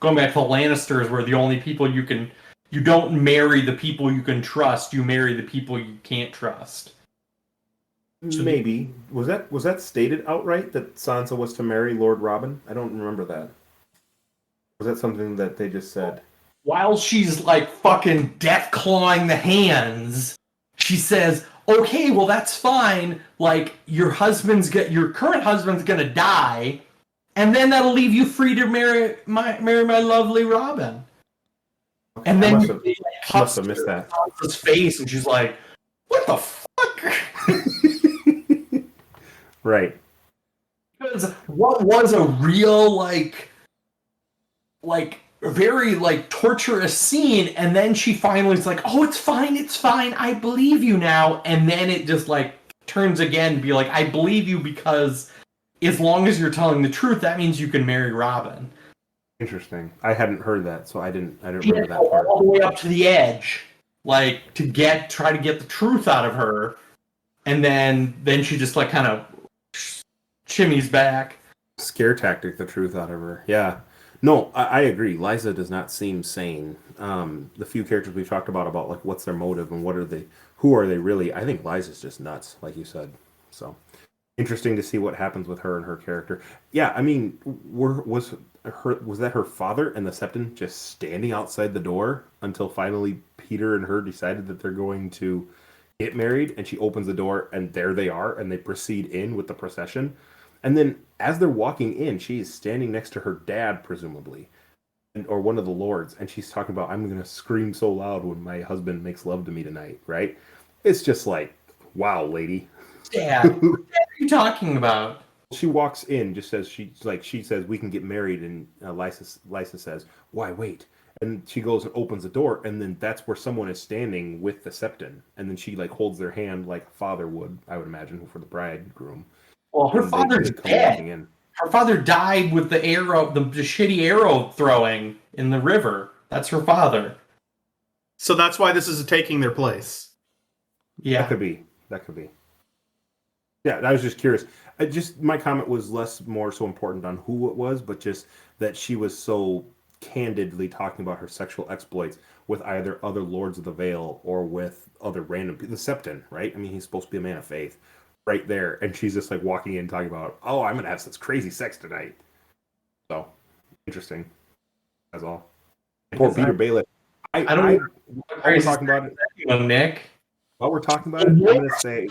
going back to the Lannisters, where the only people you don't marry the people you can trust, you marry the people you can't trust. Maybe. Was that stated outright that Sansa was to marry Lord Robin? I don't remember that. Was that something that they just said? While she's like fucking death clawing the hands, she says, okay, well that's fine. Like your current husband's gonna die, and then that'll leave you free to marry my lovely Robin. Okay, And then I must have missed that. Sansa's face, and she's like, "What the fuck?" Right. Because what was a real like very like torturous scene, and then she finally is like, "Oh, it's fine, I believe you now," and then it just like turns again to be like, "I believe you because as long as you're telling the truth, that means you can marry Robin." Interesting. I hadn't heard that, so I didn't remember that part. All the way up to the edge, like to try to get the truth out of her, and then she just like kind of shimmies back. Scare tactic the truth out of her. Yeah. No, I agree. Lysa does not seem sane. The few characters we've talked about like what's their motive and who are they really? I think Lysa's just nuts, like you said. So interesting to see what happens with her and her character. Yeah, I mean, was that her father and the Septon just standing outside the door until finally Peter and her decided that they're going to get married, and she opens the door and there they are, and they proceed in with the procession. And then as they're walking in, she is standing next to her dad, presumably, or one of the lords, and she's talking about, I'm going to scream so loud when my husband makes love to me tonight, right? It's just like, wow, lady. Dad, what are you talking about? She walks in, just says she says we can get married, and Lysa says, why wait? And she goes and opens the door, and then that's where someone is standing with the Septon, and then she like holds their hand like a father would, I would imagine, for the bridegroom. Well, her father's dead. Her father died with the arrow, the shitty arrow throwing in the river. That's her father. So that's why this is taking their place. Yeah, that could be. Yeah, I was just curious. My comment was more so important on who it was, but just that she was so candidly talking about her sexual exploits with either other Lords of the Vale or with other random people. The Septon, right? I mean, he's supposed to be a man of faith. Right there, and she's just like walking in talking about, oh, I'm gonna have such crazy sex tonight. So interesting. That's all. Poor Peter Baelish. I don't know. While we're talking about it, Nick. While we're talking about it, I'm gonna say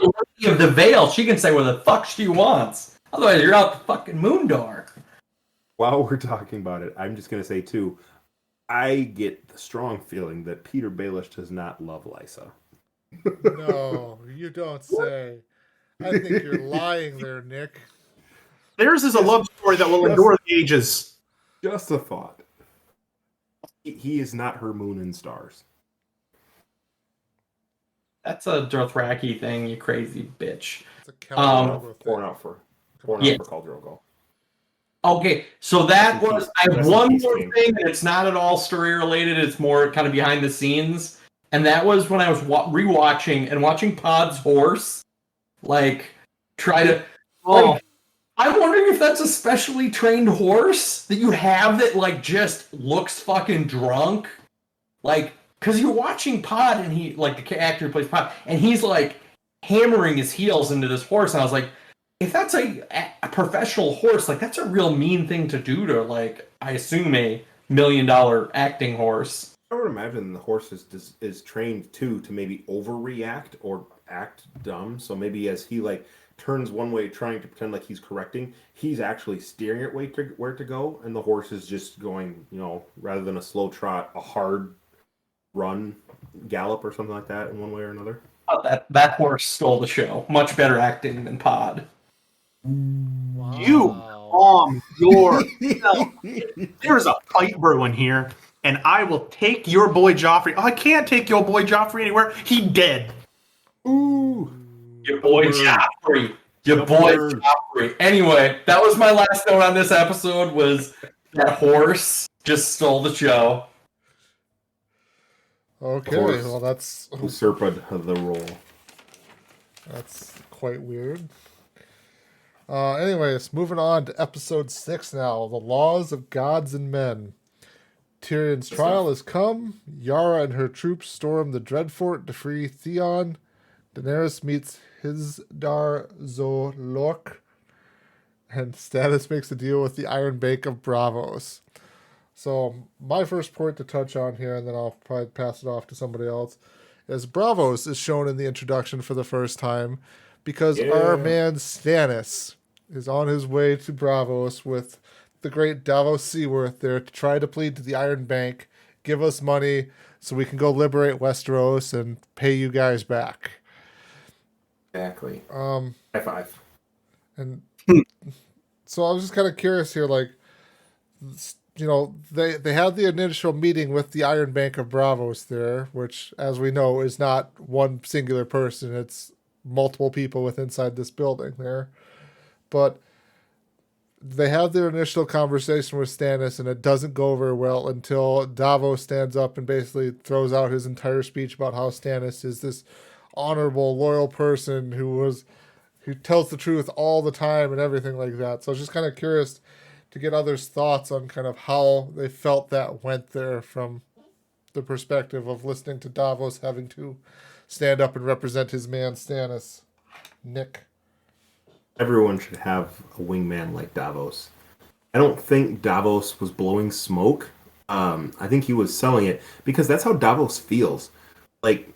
of the Vale, she can say what the fuck she wants. Otherwise, you're out the fucking moon door. While we're talking about it, I'm just gonna say too, I get the strong feeling that Peter Baelish does not love Lysa. No, you don't say. I think you're lying there, Nick. Theirs is a love story that will endure the ages. Just a thought. He is not her moon and stars. That's a Dothraki thing, you crazy bitch. It's a counter Pouring out for Khal Drogo. Okay, so that was... I have Rest in one peace, more King. thing, and it's not at all story related. It's more kind of behind the scenes. And that was when I was rewatching and watching Pod's horse, like, try to... Like, I'm wondering if that's a specially trained horse that you have that, like, just looks fucking drunk. Like, because you're watching Pod, and he, like, the actor who plays Pod, and he's, like, hammering his heels into this horse, and I was like, if that's a professional horse, like, that's a real mean thing to do to, like, I assume a $1 million acting horse. I would imagine the horse is trained too to maybe overreact or act dumb. So maybe as he like turns one way, trying to pretend like he's correcting, he's actually steering it where to go, and the horse is just going, rather than a slow trot, a hard run, gallop or something like that in one way or another. That horse stole the show. Much better acting than Pod. Wow. You calm your... There's a fight brewing here, and I will take your boy Joffrey. Oh, I can't take your boy Joffrey anywhere. He dead. Ooh. Your boy Joffrey. Your boy Joffrey. Anyway, that was my last note on this episode, was that horse just stole the show. Okay, Horse. well that's Usurped the role. That's quite weird. Anyways, moving on to episode 6 now. The Laws of Gods and Men. Tyrion's trial has come. Yara and her troops storm the Dreadfort to free Theon. Daenerys meets Hizdar Zolok. And Stannis makes a deal with the Iron Bank of Bravos. So, my first point to touch on here, and then I'll probably pass it off to somebody else, is Bravos is shown in the introduction for the first time because our man Stannis is on his way to Bravos with the great Davos Seaworth there to try to plead to the Iron Bank, give us money so we can go liberate Westeros and pay you guys back. Exactly. High five. And so I was just kind of curious here, like, they had the initial meeting with the Iron Bank of Bravos there, which, as we know, is not one singular person. It's multiple people within inside this building there. But they have their initial conversation with Stannis, and it doesn't go very well until Davos stands up and basically throws out his entire speech about how Stannis is this honorable, loyal person who tells the truth all the time and everything like that. So I was just kind of curious to get others' thoughts on kind of how they felt that went there from the perspective of listening to Davos having to stand up and represent his man Stannis. Nick. Everyone should have a wingman like Davos. I don't think Davos was blowing smoke. I think he was selling it because that's how Davos feels. Like,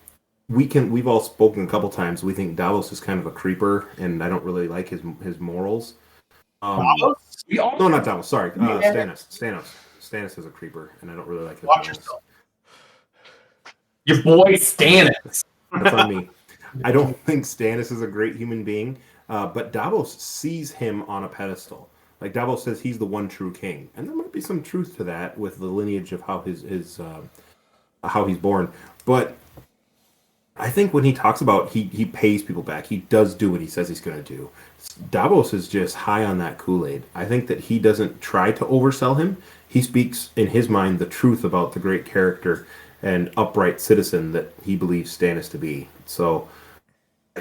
we've all spoken a couple times. We think Davos is kind of a creeper, and I don't really like his morals. Davos? No, not Davos. Sorry, Stannis. Stannis is a creeper, and I don't really like his Watch morals. yourself. Your boy Stannis. That's on me. I don't think Stannis is a great human being, but Davos sees him on a pedestal. Like, Davos says he's the one true king, and there might be some truth to that with the lineage of how how he's born. But I think when he talks about he pays people back, he does do what he says he's going to do. Davos is just high on that Kool-Aid. I think that he doesn't try to oversell him. He speaks, in his mind, the truth about the great character and upright citizen that he believes Stannis to be. So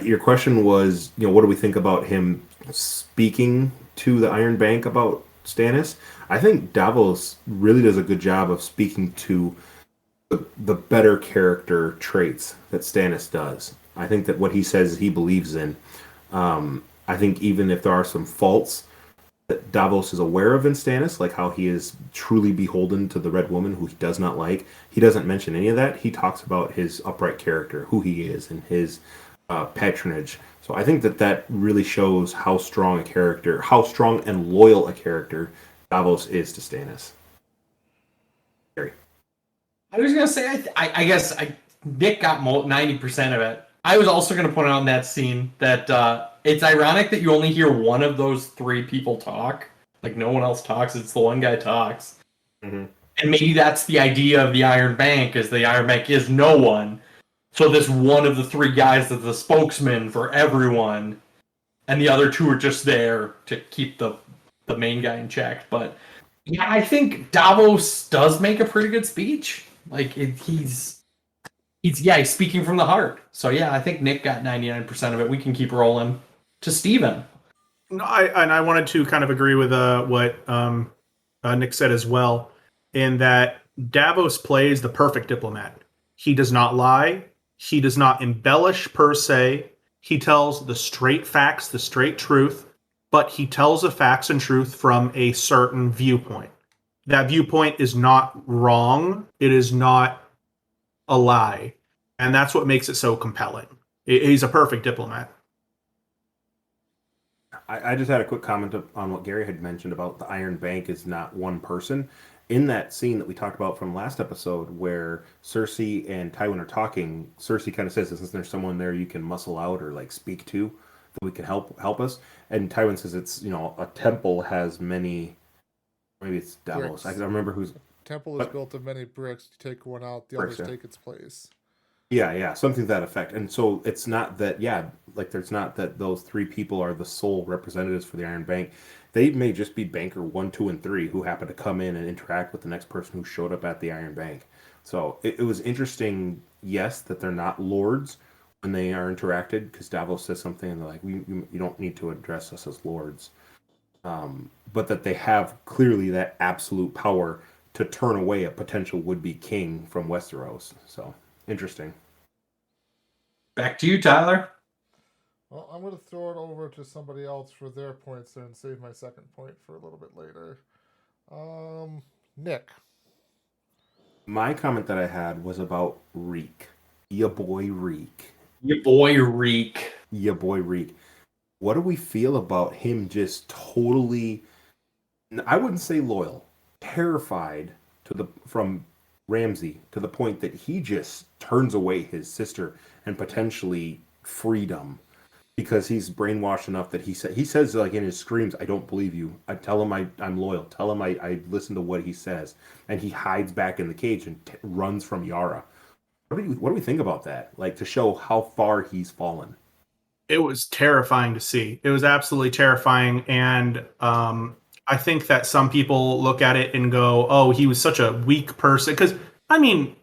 your question was, what do we think about him speaking to the Iron Bank about Stannis? I think Davos really does a good job of speaking to the better character traits that Stannis does. I think that what he says he believes in. I think even if there are some faults that Davos is aware of in Stannis, like how he is truly beholden to the Red Woman who he does not like, he doesn't mention any of that. He talks about his upright character, who he is, and his patronage. So I think that really shows how strong and loyal a character Davos is to Stannis. Gary. I was going to say, I guess Nick got 90% of it. I was also going to point out in that scene that it's ironic that you only hear one of those three people talk. Like, no one else talks. It's the one guy talks. Mm-hmm. And maybe that's the idea of the Iron Bank, is the Iron Bank is no one. So this one of the three guys is the spokesman for everyone, and the other two are just there to keep the main guy in check. But yeah, I think Davos does make a pretty good speech. Like he's speaking from the heart. So yeah, I think Nick got 99% of it. We can keep rolling to Steven. No, I wanted to kind of agree with what Nick said as well, in that Davos plays the perfect diplomat. He does not lie. He does not embellish per se. He tells the straight facts, the straight truth, but he tells the facts and truth from a certain viewpoint. That viewpoint is not wrong. It is not a lie. And that's what makes it so compelling. He's a perfect diplomat. I just had a quick comment on what Gary had mentioned about the Iron Bank is not one person. In that scene that we talked about from last episode where Cersei and Tywin are talking, Cersei kind of says, isn't there someone there you can muscle out or like speak to that we can help us? And Tywin says it's, a temple has many, maybe it's Davos. I don't remember who's... Temple is built of many bricks. You take one out, the others take its place. Yeah, something to that effect. And so it's not that, there's not that those three people are the sole representatives for the Iron Bank. They may just be banker 1, 2, and 3 who happen to come in and interact with the next person who showed up at the Iron Bank. So it was interesting, yes, that they're not lords when they are interacted, because Davos says something and they're like, you don't need to address us as lords. But that they have clearly that absolute power to turn away a potential would-be king from Westeros. So... interesting. Back to you, Tyler. Well, I'm going to throw it over to somebody else for their points there and save my second point for a little bit later. Nick. My comment that I had was about Reek. Ya boy Reek. Ya boy Reek. Ya boy Reek. What do we feel about him just totally, I wouldn't say loyal, terrified from Ramsay to the point that he just turns away his sister and potentially freedom because he's brainwashed enough that he says like in his screams, I don't believe you. I tell him I'm loyal. Tell him I listen to what he says, and he hides back in the cage and runs from Yara. What do we think about that? Like, to show how far he's fallen. It was terrifying to see. It was absolutely terrifying, and I think that some people look at it and go, oh, he was such a weak person. Because, I mean,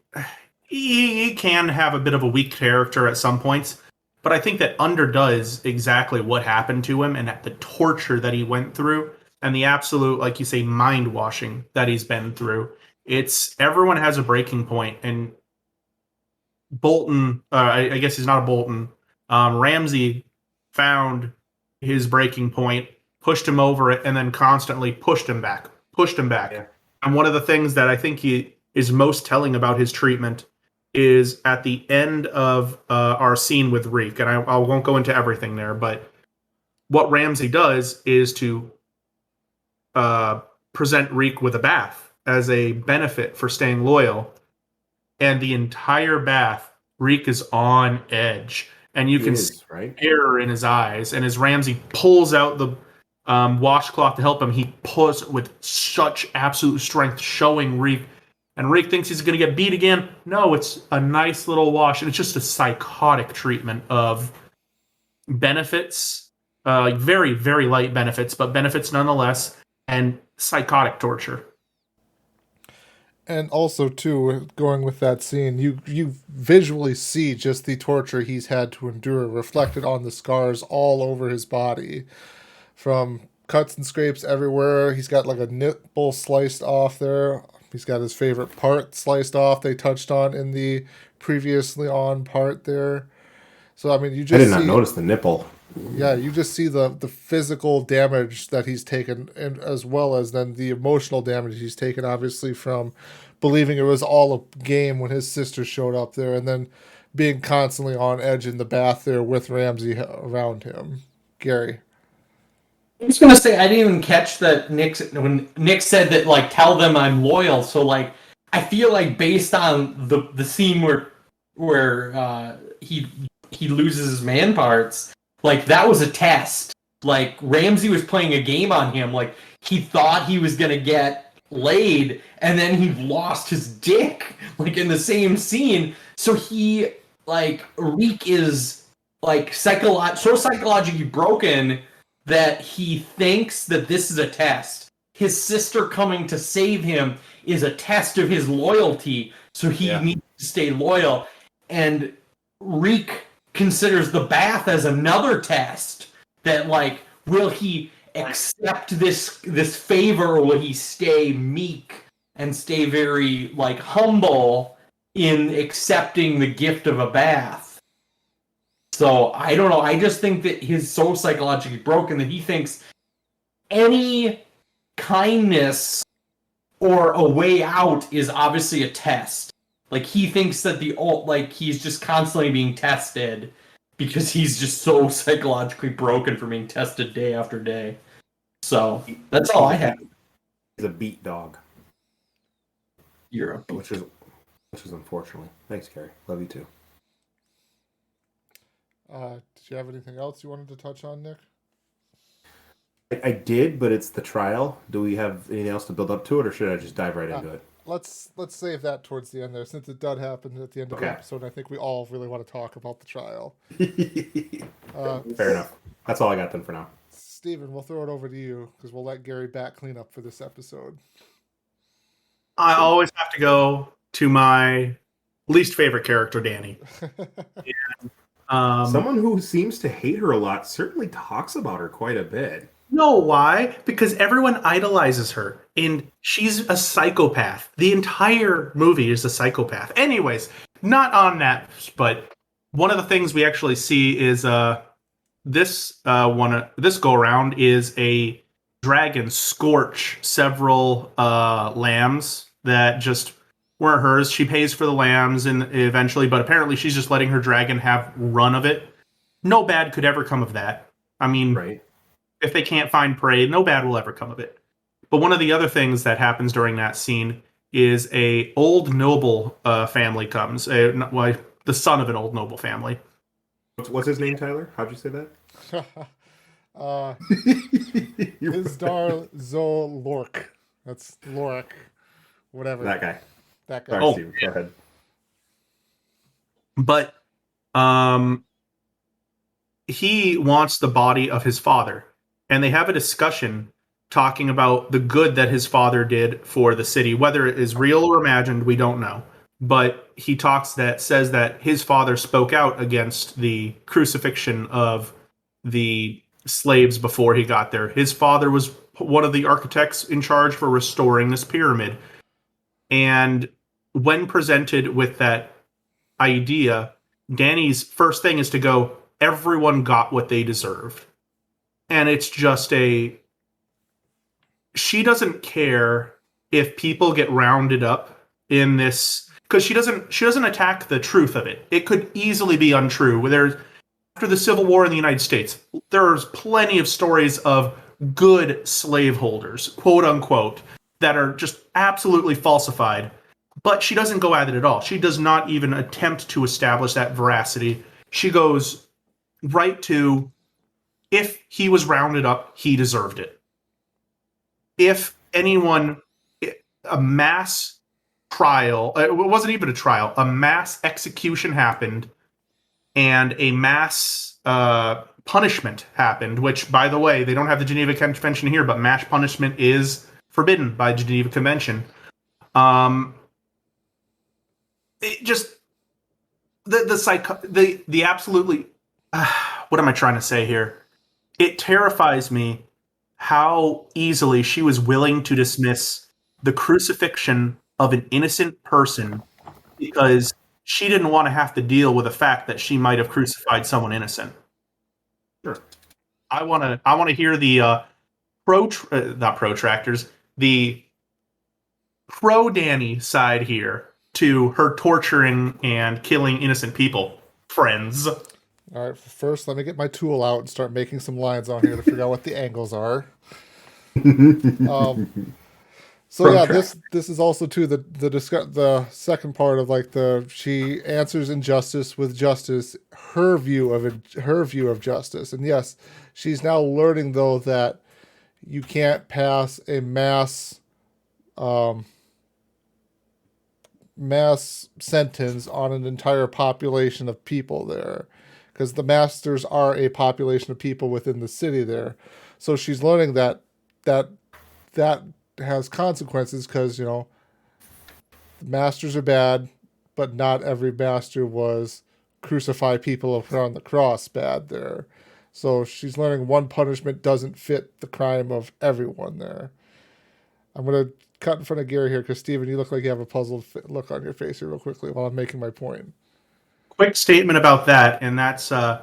he can have a bit of a weak character at some points. But I think that underdoes exactly what happened to him and the torture that he went through and the absolute, like you say, mind washing that he's been through. Everyone has a breaking point. And Bolton, I guess he's not a Bolton. Ramsay found his breaking point, pushed him over it, and then constantly pushed him back. Yeah. And one of the things that I think he is most telling about his treatment is at the end of our scene with Reek, and I won't go into everything there, but what Ramsay does is to present Reek with a bath as a benefit for staying loyal, and the entire bath, Reek is on edge, and you can see terror in his eyes, and as Ramsay pulls out the washcloth to help him, he pulls with such absolute strength, showing Reek. And Reek thinks he's going to get beat again. No, it's a nice little wash. And it's just a psychotic treatment of benefits. Very, very light benefits, but benefits nonetheless. And psychotic torture. And also, too, going with that scene, you visually see just the torture he's had to endure reflected on the scars all over his body. From cuts and scrapes everywhere. He's got like a nipple sliced off there. He's got his favorite part sliced off. They touched on in the previously on part there. So, I mean, you just I did not notice the nipple. Yeah, you just see the physical damage that he's taken, and as well as then the emotional damage he's taken, obviously, from believing it was all a game when his sister showed up there, and then being constantly on edge in the bath there with Ramsay around him. Gary. I was going to say, I didn't even catch that when Nick said that, like, tell them I'm loyal. So, like, I feel like based on the scene where he loses his man parts, like, that was a test. Like, Ramsay was playing a game on him. Like, he thought he was going to get laid, and then he lost his dick, like, in the same scene. So he like Reek is like so psychologically broken that he thinks that this is a test. His sister coming to save him is a test of his loyalty, so he needs to stay loyal. And Reek considers the bath as another test that, like, will he accept this favor, or will he stay meek and stay very, like, humble in accepting the gift of a bath? So I don't know. I just think that he's so psychologically broken that he thinks any kindness or a way out is obviously a test. Like, he thinks that he's just constantly being tested because he's just so psychologically broken from being tested day after day. So that's all I have. He's a beat dog. You're a which is unfortunately. Thanks, Carrie. Love you too. Did you have anything else you wanted to touch on, Nick? I did, but it's the trial. Do we have anything else to build up to it, or should I just dive right into it? Let's save that towards the end there, since it did happen at the end of the episode. I think we all really want to talk about the trial. Fair enough. That's all I got then for now. Steven, we'll throw it over to you, because we'll let Gary back clean up for this episode. I always have to go to my least favorite character, Dany. Someone who seems to hate her a lot certainly talks about her quite a bit. No, why? Because everyone idolizes her, and she's a psychopath. The entire movie is a psychopath. Anyways, not on that, but one of the things we actually see is this go around is a dragon scorch several lambs that just weren't hers. She pays for the lambs and eventually, but apparently she's just letting her dragon have run of it. No bad could ever come of that. I mean, right. If they can't find prey, no bad will ever come of it. But one of the other things that happens during that scene is a old noble family comes, the son of an old noble family. What's his name, Tyler? How'd you say that? Izdar Zolork. That's Lorik. Whatever. That guy. Sorry, Steve, go ahead. But he wants the body of his father. And they have a discussion talking about the good that his father did for the city. Whether it is real or imagined, we don't know. But he says that his father spoke out against the crucifixion of the slaves before he got there. His father was one of the architects in charge for restoring this pyramid. And when presented with that idea, Dany's first thing is to go, everyone got what they deserved. And it's just she doesn't care if people get rounded up in this, because she doesn't attack the truth of it. It could easily be untrue. After the Civil War in the United States, there's plenty of stories of good slaveholders, quote unquote, that are just absolutely falsified. But she doesn't go at it at all. She does not even attempt to establish that veracity. She goes right to, if he was rounded up, he deserved it. If anyone, a mass trial, it wasn't even a trial, a mass execution happened and a mass punishment happened, which, by the way, they don't have the Geneva Convention here, but mass punishment is forbidden by the Geneva Convention. It just, the absolutely, what am I trying to say here? It terrifies me how easily she was willing to dismiss the crucifixion of an innocent person because she didn't want to have to deal with the fact that she might have crucified someone innocent. Sure. I want to hear the not protractors, the pro Dany side here to her torturing and killing innocent people. Friends. All right, first let me get my tool out and start making some lines on here to figure out what the angles are. So yeah, this is also too the second part of like she answers injustice with justice, her view of justice. And yes, she's now learning though that you can't pass a mass mass sentence on an entire population of people there, because the masters are a population of people within the city there. So she's learning that that has consequences, because the masters are bad, but not every master was crucify people or put on the cross bad there. So she's learning one punishment doesn't fit the crime of everyone there. I'm going to cut in front of Gary here because, Steven, you look like you have a puzzled look on your face here real quickly while I'm making my point. Quick statement about that, and that's, does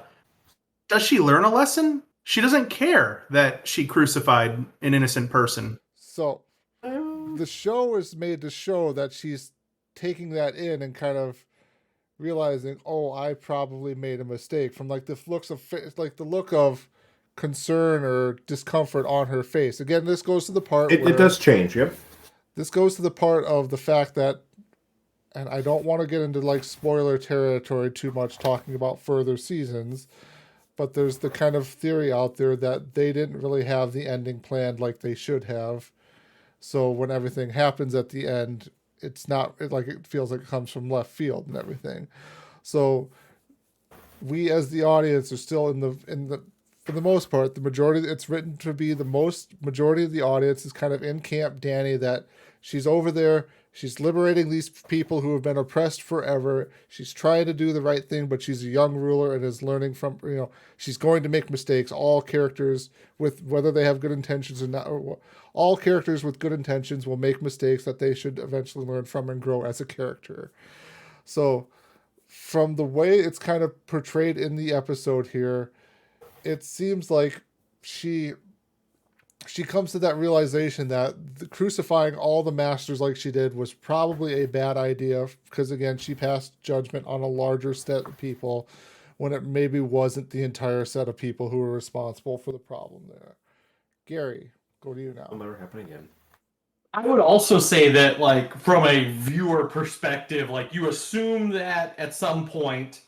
she learn a lesson? She doesn't care that she crucified an innocent person. So the show is made to show that she's taking that in and kind of realizing, oh, I probably made a mistake, from like the look of concern or discomfort on her face. Again, this goes to the part where it does change. Yep. This goes to the part of the fact that, and I don't want to get into like spoiler territory too much talking about further seasons, but there's the kind of theory out there that they didn't really have the ending planned like they should have. So when everything happens at the end, it's not like it feels like it comes from left field and everything. So we as the audience are still in the for the most part, the majority, it's written to be the majority of the audience is kind of in Camp Dany, that she's over there, she's liberating these people who have been oppressed forever. She's trying to do the right thing, but she's a young ruler and is learning from, she's going to make mistakes. All characters, with whether they have good intentions or not, all characters with good intentions will make mistakes that they should eventually learn from and grow as a character. So from the way it's kind of portrayed in the episode here, it seems like she comes to that realization that crucifying all the masters like she did was probably a bad idea, because again, she passed judgment on a larger set of people when it maybe wasn't the entire set of people who were responsible for the problem there. Gary, go to you now. It'll never happen again. I would also say that, like, from a viewer perspective, like, you assume that at some point,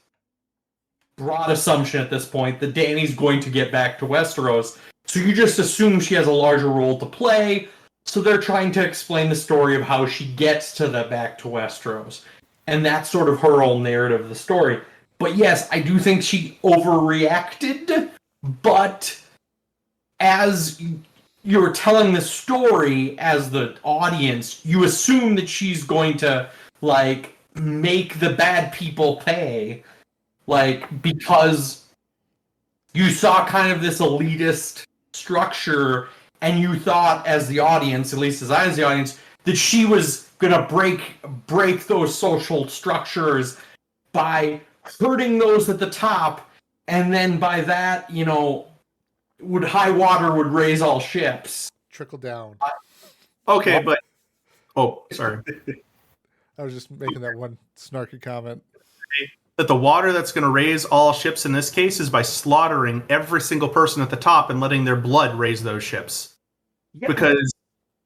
broad assumption at this point, that Dany's going to get back to Westeros. So you just assume she has a larger role to play. So they're trying to explain the story of how she gets to the back to Westeros. And that's sort of her own narrative of the story. But yes, I do think she overreacted. But as you're telling the story as the audience, you assume that she's going to, like, make the bad people pay. Like, because you saw kind of this elitist structure, and you thought as the audience, at least as I as the audience, that she was gonna break those social structures by hurting those at the top, and then by that, high water would raise all ships. Trickle down. Okay, but sorry. I was just making that one snarky comment. That the water that's going to raise all ships in this case is by slaughtering every single person at the top and letting their blood raise those ships. Yeah. Because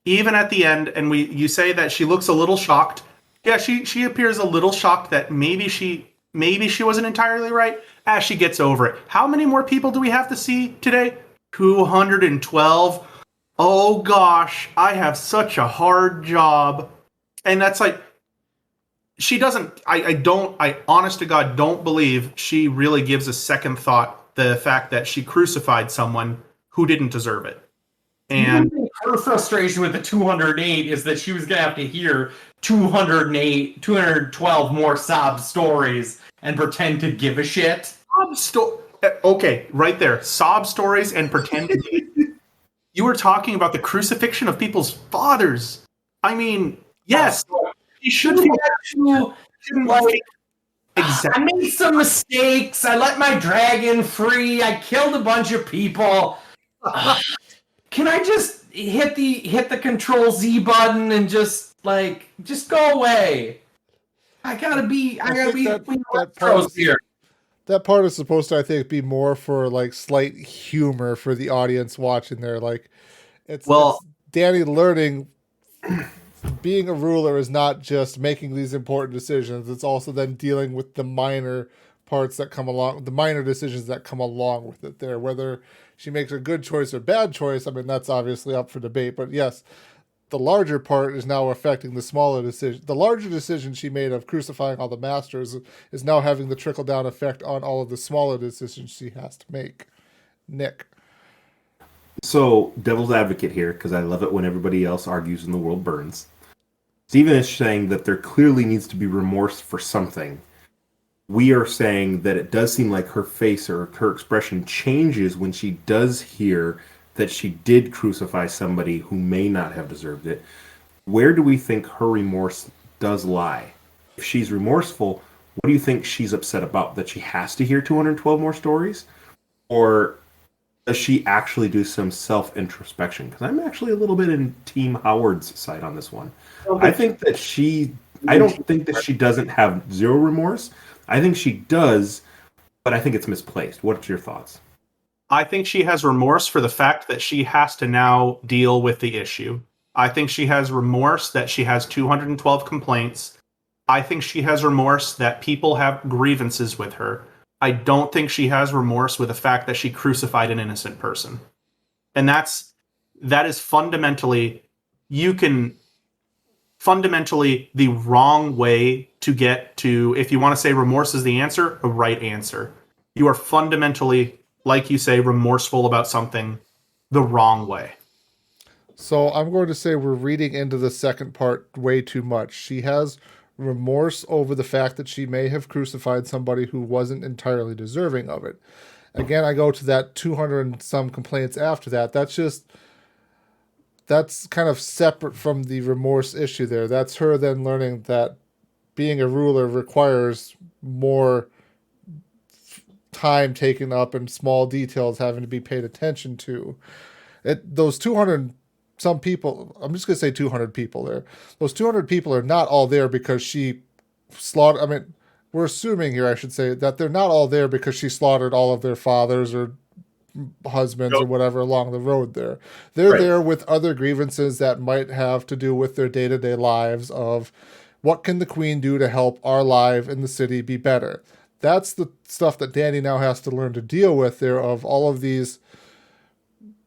even at the end, and you say that she looks a little shocked. Yeah, she appears a little shocked that maybe she wasn't entirely right. As she gets over it. How many more people do we have to see today? 212. Oh gosh, I have such a hard job. And that's like, she doesn't, I honest to God don't believe she really gives a second thought the fact that she crucified someone who didn't deserve it. And her frustration with the 208 is that she was going to have to hear 212 more sob stories and pretend to give a shit. Okay, right there. Sob stories and pretend to give a shit. You were talking about the crucifixion of people's fathers. I mean, yes. You should feel like, exactly. I made some mistakes. I let my dragon free. I killed a bunch of people. Can I just hit the Control Z button and just go away? I gotta be that part here. That part is supposed to, I think, be more for like slight humor for the audience watching there. Like, it's Dany learning. Being a ruler is not just making these important decisions. It's also then dealing with the minor parts that come along, the minor decisions that come along with it there. Whether she makes a good choice or bad choice, I mean, that's obviously up for debate. But yes, the larger part is now affecting the smaller decision. The larger decision she made of crucifying all the masters is now having the trickle down effect on all of the smaller decisions she has to make. Nick. So, devil's advocate here, because I love it when everybody else argues and the world burns. Steven is saying that there clearly needs to be remorse for something. We are saying that it does seem like her face or her expression changes when she does hear that she did crucify somebody who may not have deserved it. Where do we think her remorse does lie? If she's remorseful, what do you think she's upset about? That she has to hear 212 more stories? Or does she actually do some self-introspection? Because I'm actually a little bit in Team Howard's side on this one. I don't think that she doesn't have zero remorse. I think she does, but I think it's misplaced. What's your thoughts? I think she has remorse for the fact that she has to now deal with the issue. I think she has remorse that she has 212 complaints. I think she has remorse that people have grievances with her. I don't think she has remorse with the fact that she crucified an innocent person. And that is fundamentally the wrong way to get to, if you want to say remorse is the answer, a right answer. You are fundamentally, like you say, remorseful about something the wrong way. So I'm going to say we're reading into the second part way too much. She has remorse over the fact that she may have crucified somebody who wasn't entirely deserving of it. Again, I go to that 200 and some complaints after that. That's kind of separate from the remorse issue there. That's her then learning that being a ruler requires more time taken up and small details having to be paid attention to. Those 200 some people, I'm just going to say 200 people there. Those 200 people are not all there because she slaughtered, I mean, we're assuming here, I should say, that they're not all there because she slaughtered all of their fathers or husbands or whatever along the road there. They're there with other grievances that might have to do with their day-to-day lives of what can the queen do to help our life in the city be better. That's the stuff that Dany now has to learn to deal with there, of all of these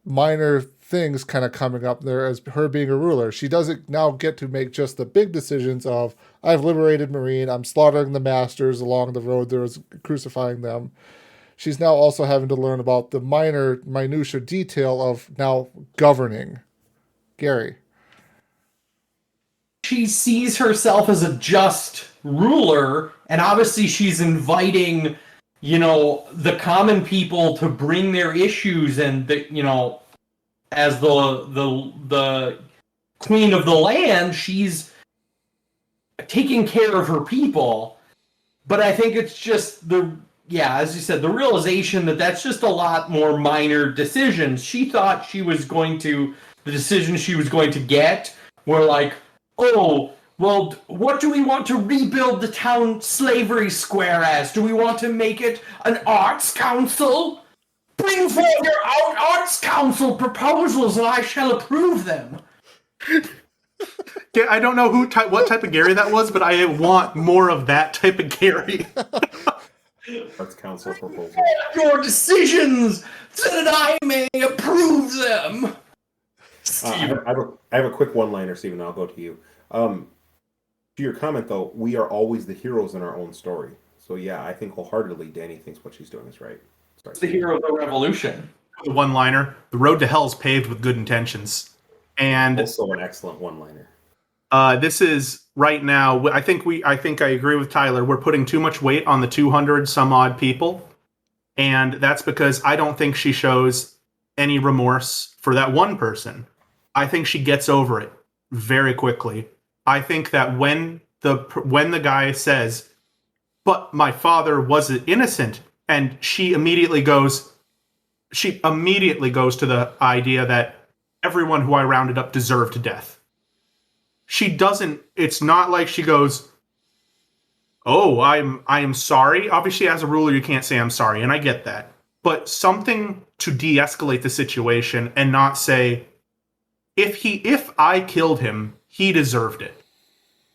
minor things kind of coming up there as her being a ruler. She doesn't now get to make just the big decisions of, I've liberated Meereen, I'm slaughtering the masters along the road there, is crucifying them. She's now also having to learn about the minutia detail of now governing. Gary. She sees herself as a just ruler, and obviously she's inviting, the common people to bring their issues, and as the queen of the land, she's taking care of her people. But I think it's just as you said, the realization that that's just a lot more minor decisions. She thought the decisions she was going to get were like, oh, well, what do we want to rebuild the town slavery square as? Do we want to make it an arts council? Bring forth your arts council proposals and I shall approve them. I don't know what type of Gary that was, but I want more of that type of Gary. Arts council proposal. Your decisions so that I may approve them. I have a quick one-liner, Stephen. I'll go to you. To your comment, though, we are always the heroes in our own story. So yeah, I think wholeheartedly Dany thinks what she's doing is right. It's the hero of the revolution. The one-liner: the road to hell is paved with good intentions, and also an excellent one-liner. This is right now. I think I agree with Tyler. We're putting too much weight on the 200 some odd people, and that's because I don't think she shows any remorse for that one person. I think she gets over it very quickly. I think that when the guy says, "But my father was innocent," and she immediately goes to the idea that everyone who I rounded up deserved death. She doesn't. It's not like she goes, "Oh, I am sorry." Obviously, as a ruler, you can't say "I'm sorry," and I get that. But something to de-escalate the situation and not say, if I killed him, he deserved it.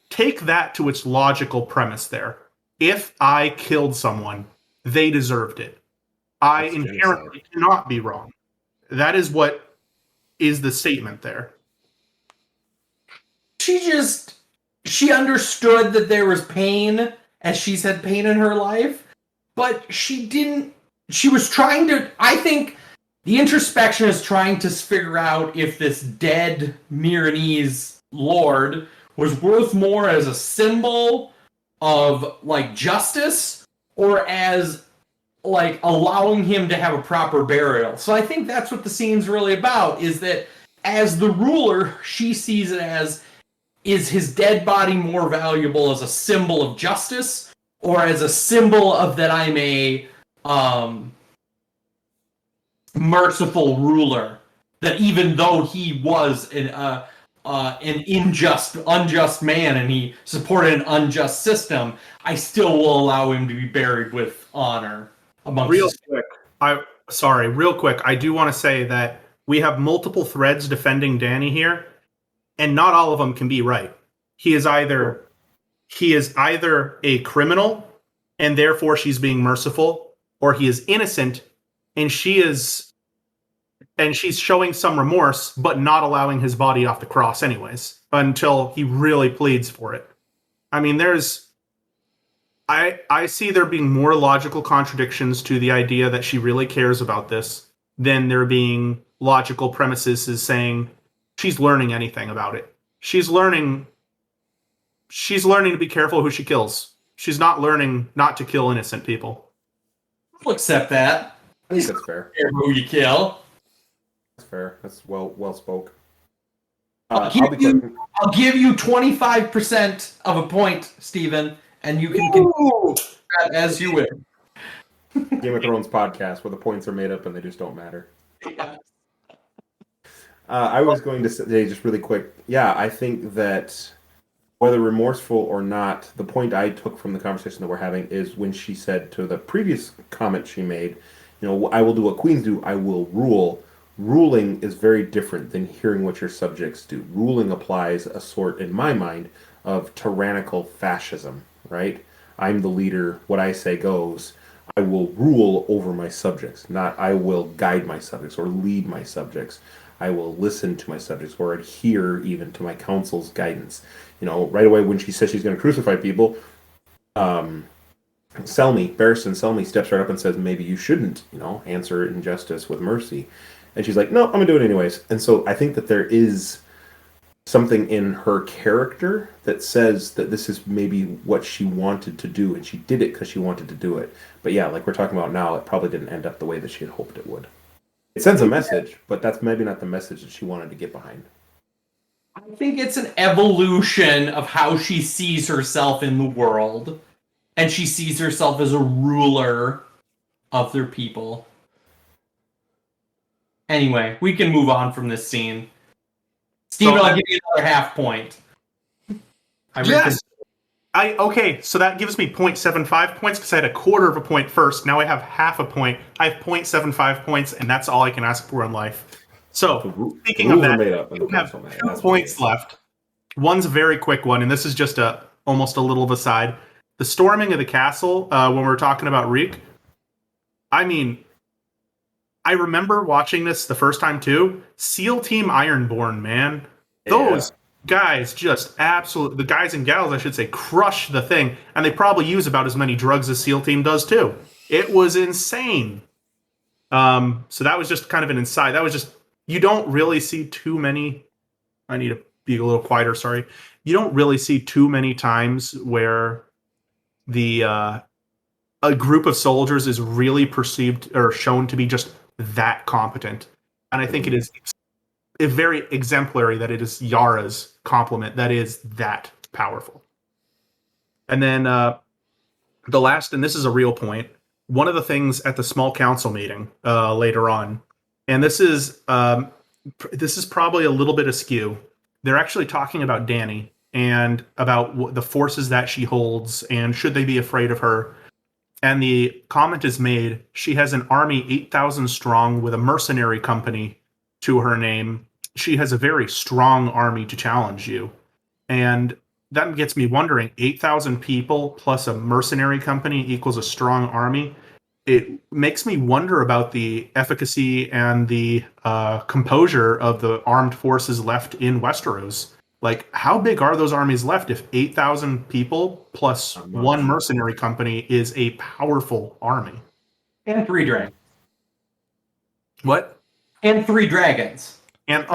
Take that to its logical premise there. If I killed someone, they deserved it. I inherently cannot be wrong. That is what is the statement there. she understood that there was pain, as she's had pain in her life, but she was trying to, I think the introspection is trying to figure out if this dead Myronese lord was worth more as a symbol of, like, justice, or as, like, allowing him to have a proper burial. So I think that's what the scene's really about, is that as the ruler, she sees it as, is his dead body more valuable as a symbol of justice, or as a symbol of that I'm a merciful ruler, that even though he was an unjust man, and he supported an unjust system, I still will allow him to be buried with honor. Real quick, I do want to say that we have multiple threads defending Dany here, and not all of them can be right. He is either a criminal, and therefore she's being merciful, or he is innocent, and she's showing some remorse, but not allowing his body off the cross anyways, until he really pleads for it. I mean, I see there being more logical contradictions to the idea that she really cares about this than there being logical premises as saying she's learning anything about it. She's learning to be careful who she kills. She's not learning not to kill innocent people. I'll accept that. I think that's fair. Who you kill. That's fair. That's well spoke. I'll give you 25% of a point, Stephen, and you can continue that as you wish. Game of Thrones podcast where the points are made up and they just don't matter. Yeah. I was going to say just really quick. Yeah, I think that whether remorseful or not, the point I took from the conversation that we're having is when she said to the previous comment she made, I will do what queens do, I will rule. Ruling is very different than hearing what your subjects do. Ruling applies a sort, in my mind, of tyrannical fascism, right? I'm the leader, what I say goes. I will rule over my subjects, not I will guide my subjects or lead my subjects. I will listen to my subjects or adhere even to my counsel's guidance. Right away when she says she's going to crucify people, Barristan Selmy steps right up and says, maybe you shouldn't, answer injustice with mercy. And she's like, no, I'm going to do it anyways. And so I think that there is something in her character that says that this is maybe what she wanted to do, and she did it because she wanted to do it. But yeah, like we're talking about now, it probably didn't end up the way that she had hoped it would. It sends a message, but that's maybe not the message that she wanted to get behind. I think it's an evolution of how she sees herself in the world, and she sees herself as a ruler of their people. Anyway, we can move on from this scene. Steven, I'll give you another half point. Yes! Okay, so that gives me 0.75 points because I had a quarter of a point first. Now I have half a point. I have 0.75 points, and that's all I can ask for in life. So, speaking of that, we have 2 points left. One's a very quick one, and this is just almost a little of a side. The storming of the castle, when we were talking about Reek, I mean, I remember watching this the first time too. SEAL Team Ironborn, man. Those guys just the guys and gals, I should say, crush the thing. And they probably use about as many drugs as SEAL Team does too. It was insane. So that was just kind of an insight. That was just, you don't really see too many. I need to be a little quieter, sorry. You don't really see too many times where a group of soldiers is really perceived or shown to be just that competent. And I think it is very exemplary that it is Yara's compliment that is that powerful. And then the last, and this is a real point, one of the things at the small council meeting later on, and this is probably a little bit askew. They're actually talking about Dany and about the forces that she holds and should they be afraid of her. And the comment is made, she has an army 8,000 strong with a mercenary company to her name. She has a very strong army to challenge you. And that gets me wondering, 8,000 people plus a mercenary company equals a strong army. It makes me wonder about the efficacy and the composure of the armed forces left in Westeros. Like, how big are those armies left if 8,000 people plus one mercenary company is a powerful army? And 3 dragons. What? And 3 dragons. And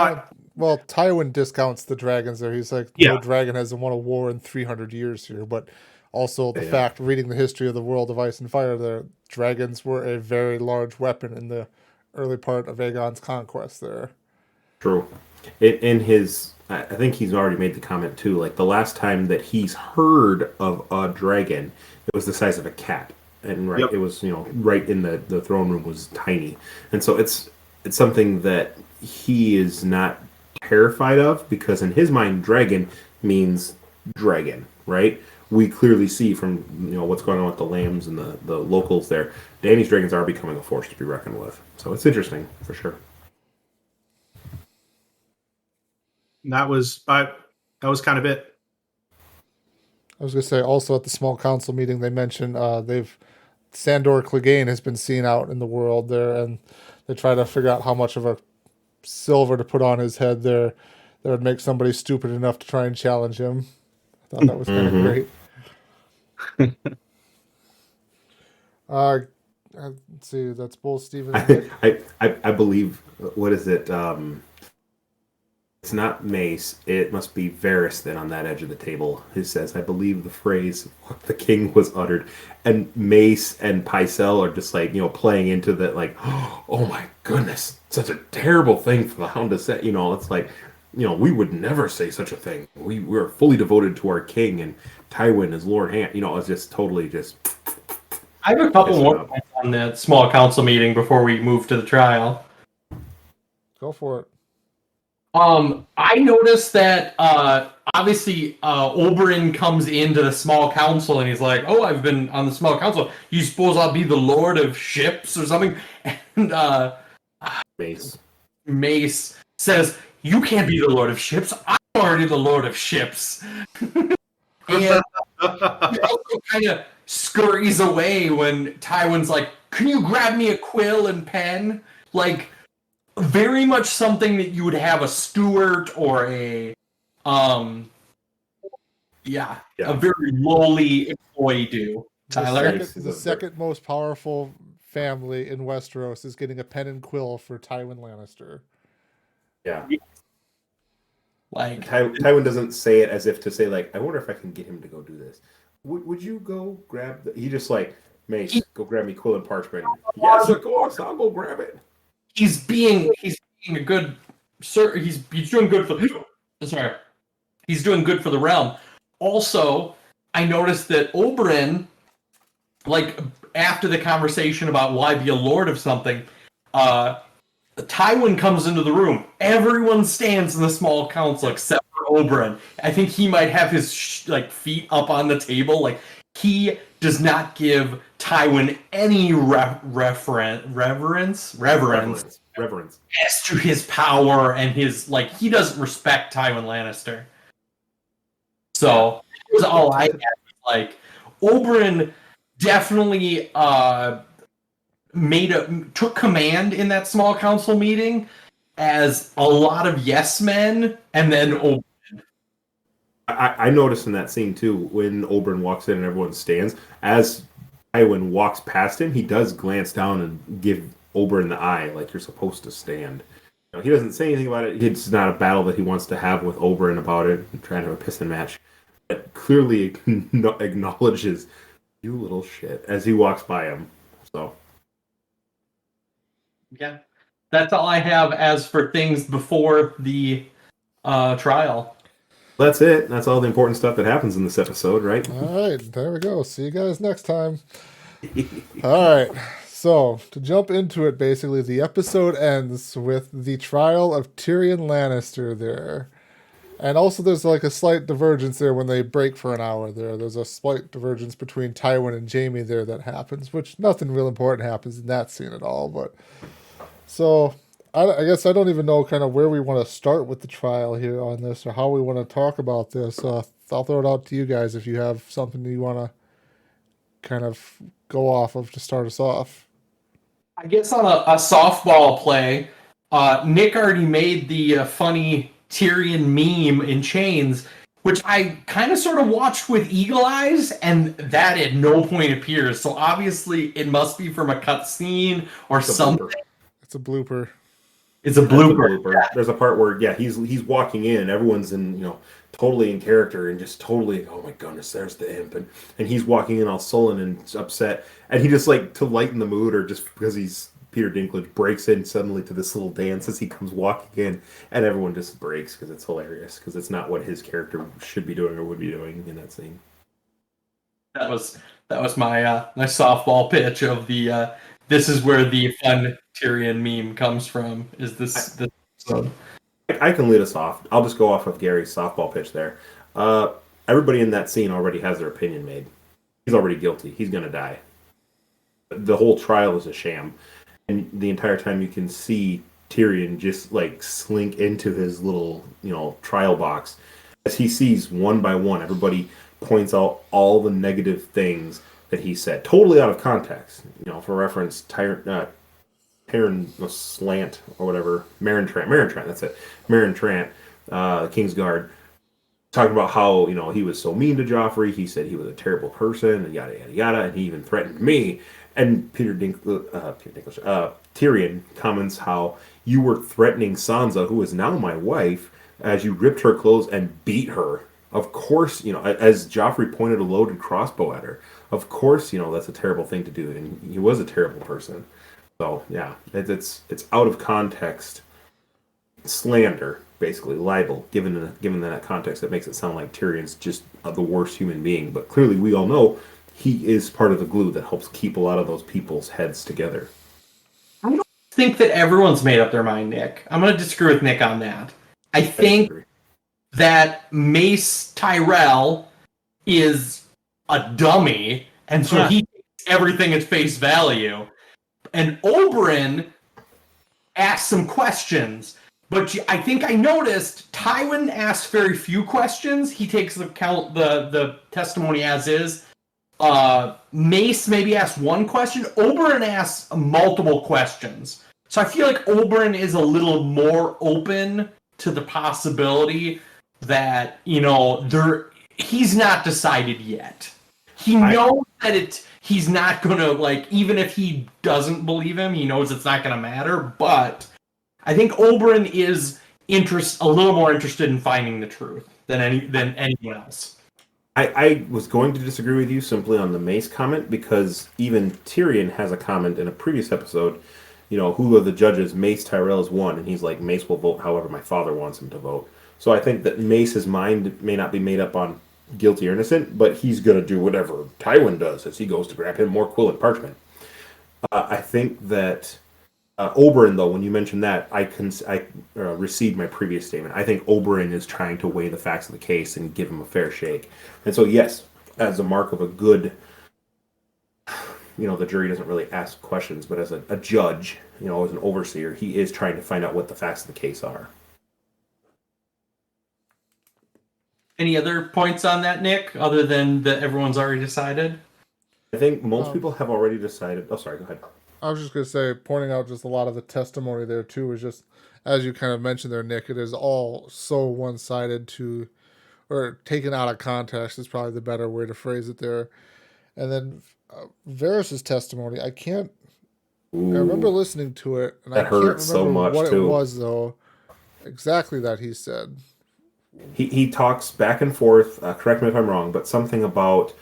well, Tywin discounts the dragons there. He's like, Yeah. no dragon hasn't won a war in 300 years here. But also the fact, reading the history of the world of Ice and Fire there, dragons were a very large weapon in the early part of Aegon's conquest there. True. In his, I think he's already made the comment too, like the last time that he's heard of a dragon, it was the size of a cat. And right, it was, right in the throne room was tiny. And so it's something that he is not terrified of, because in his mind, dragon means dragon, right? We clearly see from what's going on with the lambs and the locals there, Dany's dragons are becoming a force to be reckoned with. So it's interesting for sure. that was kind of it. I was going to say, also at the small council meeting, they mentioned Sandor Clegane has been seen out in the world there, and they try to figure out how much of a silver to put on his head there that would make somebody stupid enough to try and challenge him. I thought that was kind of great. Let's see, that's both Stephen and Nick. I believe, what is it? It's not Mace. It must be Varys then on that edge of the table who says, I believe the phrase, what the king was uttered. And Mace and Pycelle are just like, playing into that, like, oh my goodness, such a terrible thing for the Hound to say. It's like, we would never say such a thing. We're fully devoted to our king, and Tywin is Lord Hand. It's just totally just... I have a couple more points on that small council meeting before we move to the trial. Go for it. I noticed that obviously Oberyn comes into the small council and he's like, "Oh, I've been on the small council. You suppose I'll be the Lord of Ships or something?" And Mace says, "You can't be the Lord of Ships. I'm already the Lord of Ships." And he also kind of scurries away when Tywin's like, "Can you grab me a quill and pen?" Like, very much something that you would have a steward or a very lowly employee do. Tyler? The second most powerful family in Westeros is getting a pen and quill for Tywin Lannister. Yeah. Like, Tywin doesn't say it as if to say, like, I wonder if I can get him to go do this. Would you go grab he just like, Mace, go grab me quill and parchment. Yes, of course, I'll go grab it. He's being a good sir. He's doing good for he's doing good for the realm. Also, I noticed that Oberyn, like, after the conversation about why be a lord of something, Tywin comes into the room. Everyone stands in the small council except for Oberyn. I think he might have his feet up on the table. Like, he does not give Tywin any reverence as to his power and his, he doesn't respect Tywin Lannister. So it was all I had. Like, Oberyn definitely took command in that small council meeting, as a lot of yes men, and then Oberyn. I noticed in that scene too, when Oberyn walks in and everyone stands, as Tywin walks past him, he does glance down and give Oberyn the eye, like, you're supposed to stand. He doesn't say anything about it. It's not a battle that he wants to have with Oberyn about it, trying to have a piston match. But clearly acknowledges, you little shit, as he walks by him. So, yeah, that's all I have as for things before the trial. That's it. That's all the important stuff that happens in this episode, right? All right, there we go. See you guys next time. All right, so to jump into it, basically, the episode ends with the trial of Tyrion Lannister there. And also there's a slight divergence there when they break for an hour there. There's a slight divergence between Tywin and Jaime there that happens, which nothing real important happens in that scene at all. But so I guess I don't even know kind of where we want to start with the trial here on this, or how we want to talk about this. I'll throw it out to you guys if you have something you want to kind of go off of to start us off. I guess on a softball play, Nick already made the funny Tyrion meme in chains, which I kind of sort of watched with eagle eyes, and that at no point appears. So obviously it must be from a cutscene or something. It's a blooper. It's a blooper. Yeah. There's a part where he's walking in and everyone's in totally in character and just totally, oh my goodness, there's the imp, and he's walking in all sullen and upset, and he just like to lighten the mood or just because he's Peter Dinklage breaks in suddenly to this little dance as he comes walking in, and everyone just breaks because it's hilarious because it's not what his character should be doing or would be doing in that scene. That was my my softball pitch of the this is where the fun Tyrion meme comes from. Is this episode? I can lead us off. I'll just go off of Gary's softball pitch there. Everybody in that scene already has their opinion made. He's already guilty. He's going to die. The whole trial is a sham. And the entire time you can see Tyrion just like slink into his little, trial box. As he sees one by one, everybody points out all the negative things that he said. Totally out of context. For reference, Tyrion Slant or whatever, Meryn Trant, that's it. Meryn Trant, the Kingsguard, talking about how, he was so mean to Joffrey. He said he was a terrible person, and yada, yada, yada, and he even threatened me. And Tyrion comments how you were threatening Sansa, who is now my wife, as you ripped her clothes and beat her. Of course, as Joffrey pointed a loaded crossbow at her. Of course, that's a terrible thing to do, and he was a terrible person. So yeah, it's out of context slander, basically libel. Given that context, that makes it sound like Tyrion's just the worst human being. But clearly, we all know he is part of the glue that helps keep a lot of those people's heads together. I don't think that everyone's made up their mind, Nick. I'm going to disagree with Nick on that. I think that Mace Tyrell is a dummy, and so he takes everything at face value. And Oberyn asked some questions, but I think I noticed Tywin asked very few questions. He takes the testimony as is. Mace maybe asked one question. Oberyn asked multiple questions. So I feel like Oberyn is a little more open to the possibility that, he's not decided yet. He knows that he's not going to, even if he doesn't believe him, he knows it's not going to matter. But I think Oberyn is a little more interested in finding the truth than anyone else. I was going to disagree with you simply on the Mace comment because even Tyrion has a comment in a previous episode, who are the judges? Mace Tyrell is one, and he's like, Mace will vote however my father wants him to vote. So I think that Mace's mind may not be made up on guilty or innocent, but he's going to do whatever Tywin does as he goes to grab him more quill and parchment. I think that Oberyn, though, when you mentioned that, I received my previous statement. I think Oberyn is trying to weigh the facts of the case and give him a fair shake. And so, yes, as a mark of a good, the jury doesn't really ask questions, but as a judge, as an overseer, he is trying to find out what the facts of the case are. Any other points on that, Nick, other than that everyone's already decided? I think most people have already decided. Oh, sorry, go ahead. I was just going to say, pointing out just a lot of the testimony there, too, is just, as you kind of mentioned there, Nick, it is all so one-sided or taken out of context is probably the better way to phrase it there. And then Varys' testimony, I remember listening to it, and I can't remember so much, what too. It was, though, exactly that he said. He talks back and forth, correct me if I'm wrong, but something about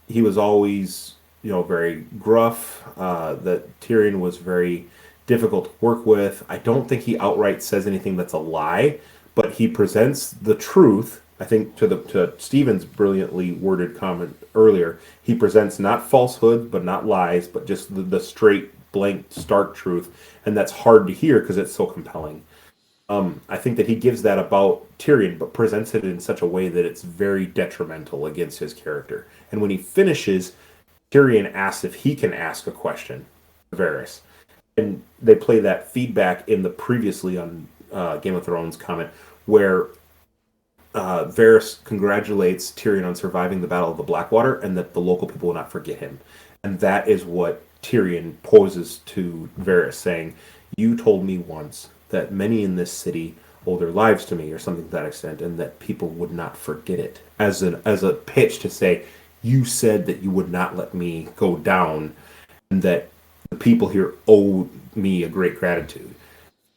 he was always, very gruff, that Tyrion was very difficult to work with. I don't think he outright says anything that's a lie, but he presents the truth. I think to Stephen's brilliantly worded comment earlier, he presents not falsehood, but not lies, but just the straight, blank, stark truth, and that's hard to hear because it's so compelling. I think that he gives that about Tyrion, but presents it in such a way that it's very detrimental against his character. And when he finishes, Tyrion asks if he can ask a question to Varys. And they play that feedback in the previously on Game of Thrones comment, where Varys congratulates Tyrion on surviving the Battle of the Blackwater and that the local people will not forget him. And that is what Tyrion poses to Varys, saying, you told me once that many in this city owe their lives to me or something to that extent, and that people would not forget it as a pitch to say, you said that you would not let me go down, and that the people here owe me a great gratitude.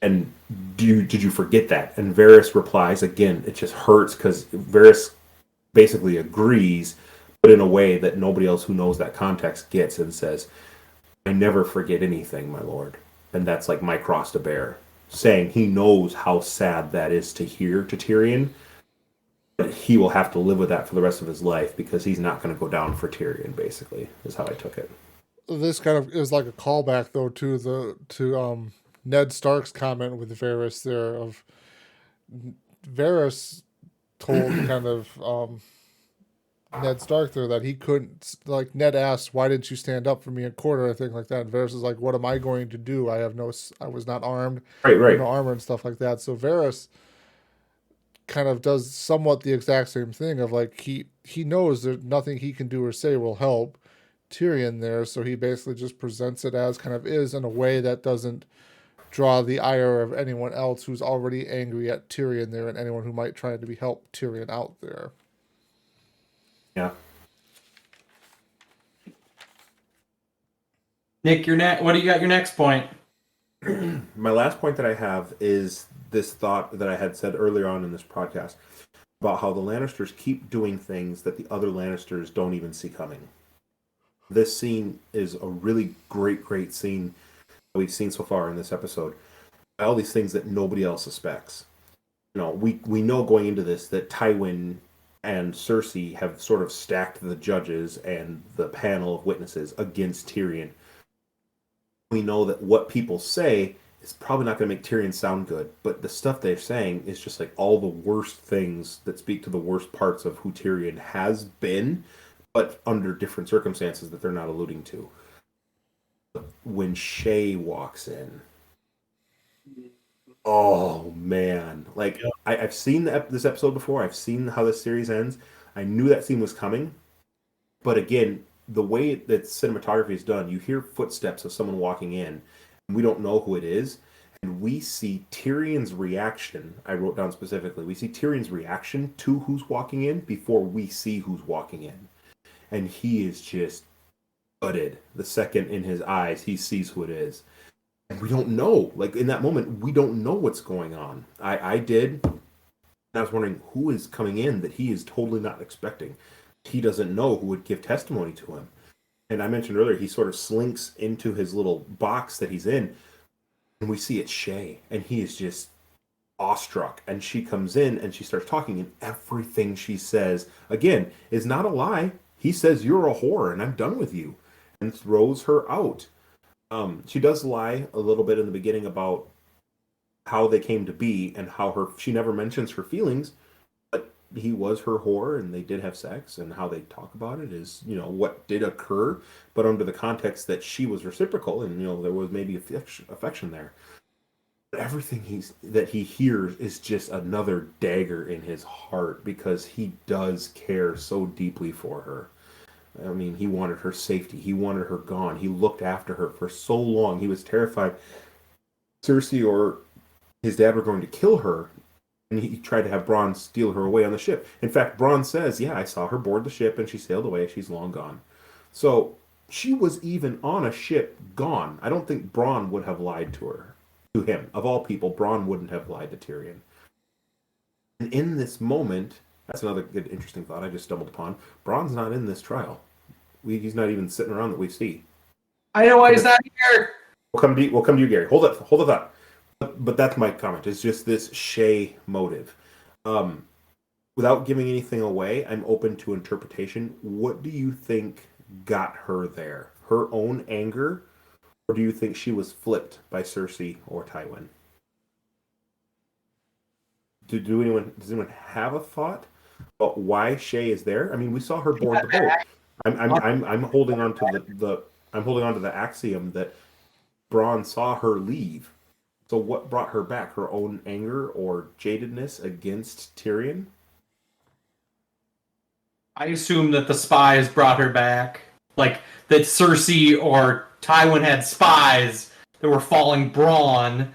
And did you forget that? And Varys replies, again, it just hurts because Varys basically agrees, but in a way that nobody else who knows that context gets, and says, I never forget anything, my lord. And that's like my cross to bear. Saying he knows how sad that is to hear to Tyrion, but he will have to live with that for the rest of his life because he's not going to go down for Tyrion, basically, is how I took it. This kind of is like a callback, though, to Ned Stark's comment with Varys there. Of Varys told kind of Ned Stark there that he couldn't, like, Ned asked, why didn't you stand up for me in court or anything like that? And Varys is like, what am I going to do? I was not armed, Right. no armor and stuff like that. So Varys kind of does somewhat the exact same thing of, like, he knows there's nothing he can do or say will help Tyrion there, so he basically just presents it as kind of is in a way that doesn't draw the ire of anyone else who's already angry at Tyrion there, and anyone who might try to help Tyrion out there. Yeah. Nick, what do you got? Your next point? My last point that I have is this thought that I had said earlier on in this podcast about how the Lannisters keep doing things that the other Lannisters don't even see coming. This scene is a really great scene that we've seen so far in this episode. All these things that nobody else suspects. You know, we know going into this that Tywin and Cersei have sort of stacked the judges and the panel of witnesses against Tyrion. We know that what people say is probably not going to make Tyrion sound good, but the stuff they're saying is just like all the worst things that speak to the worst parts of who Tyrion has been, but under different circumstances that they're not alluding to. When Shay walks in, oh man! Like I've seen this episode before. I've seen how this series ends. I knew that scene was coming, but again, the way that cinematography is done, you hear footsteps of someone walking in, and we don't know who it is, and we see Tyrion's reaction. I wrote down specifically. We see Tyrion's reaction to who's walking in before we see who's walking in. And he is just gutted. The second in his eyes, he sees who it is. And we don't know. Like, in that moment, we don't know what's going on. I did. And I was wondering who is coming in that he is totally not expecting. He doesn't know who would give testimony to him. And I mentioned earlier, he sort of slinks into his little box that he's in. And we see it's Shay. And he is just awestruck. And she comes in and she starts talking. And everything she says, again, is not a lie. He says, you're a whore and I'm done with you, and throws her out. She does lie a little bit in the beginning about how they came to be and how she never mentions her feelings, but he was her whore and they did have sex, and how they talk about it is, you know, what did occur, but under the context that she was reciprocal and, you know, there was maybe affection there. But everything that he hears is just another dagger in his heart because he does care so deeply for her. I mean, he wanted her safety. He wanted her gone. He looked after her for so long. He was terrified Cersei or his dad were going to kill her, and he tried to have Bronn steal her away on the ship. In fact, Bronn says, yeah, I saw her board the ship and she sailed away. She's long gone. So she was even on a ship gone. I don't think Bronn would have lied to him. Of all people, Bronn wouldn't have lied to Tyrion. And in this moment, that's another good, interesting thought I just stumbled upon. Bronn's not in this trial. He's not even sitting around that we see. I know why he's not here. We'll come to you, Gary. Hold the thought. But that's my comment. It's just this Shay motive. Without giving anything away, I'm open to interpretation. What do you think got her there? Her own anger? Or do you think she was flipped by Cersei or Tywin? Does anyone have a thought about why Shay is there? I mean, we saw her board the boat. I'm holding on to the axiom that Bronn saw her leave. So what brought her back? Her own anger or jadedness against Tyrion? I assume that the spies brought her back. Like, that Cersei or Tywin had spies that were following Bronn,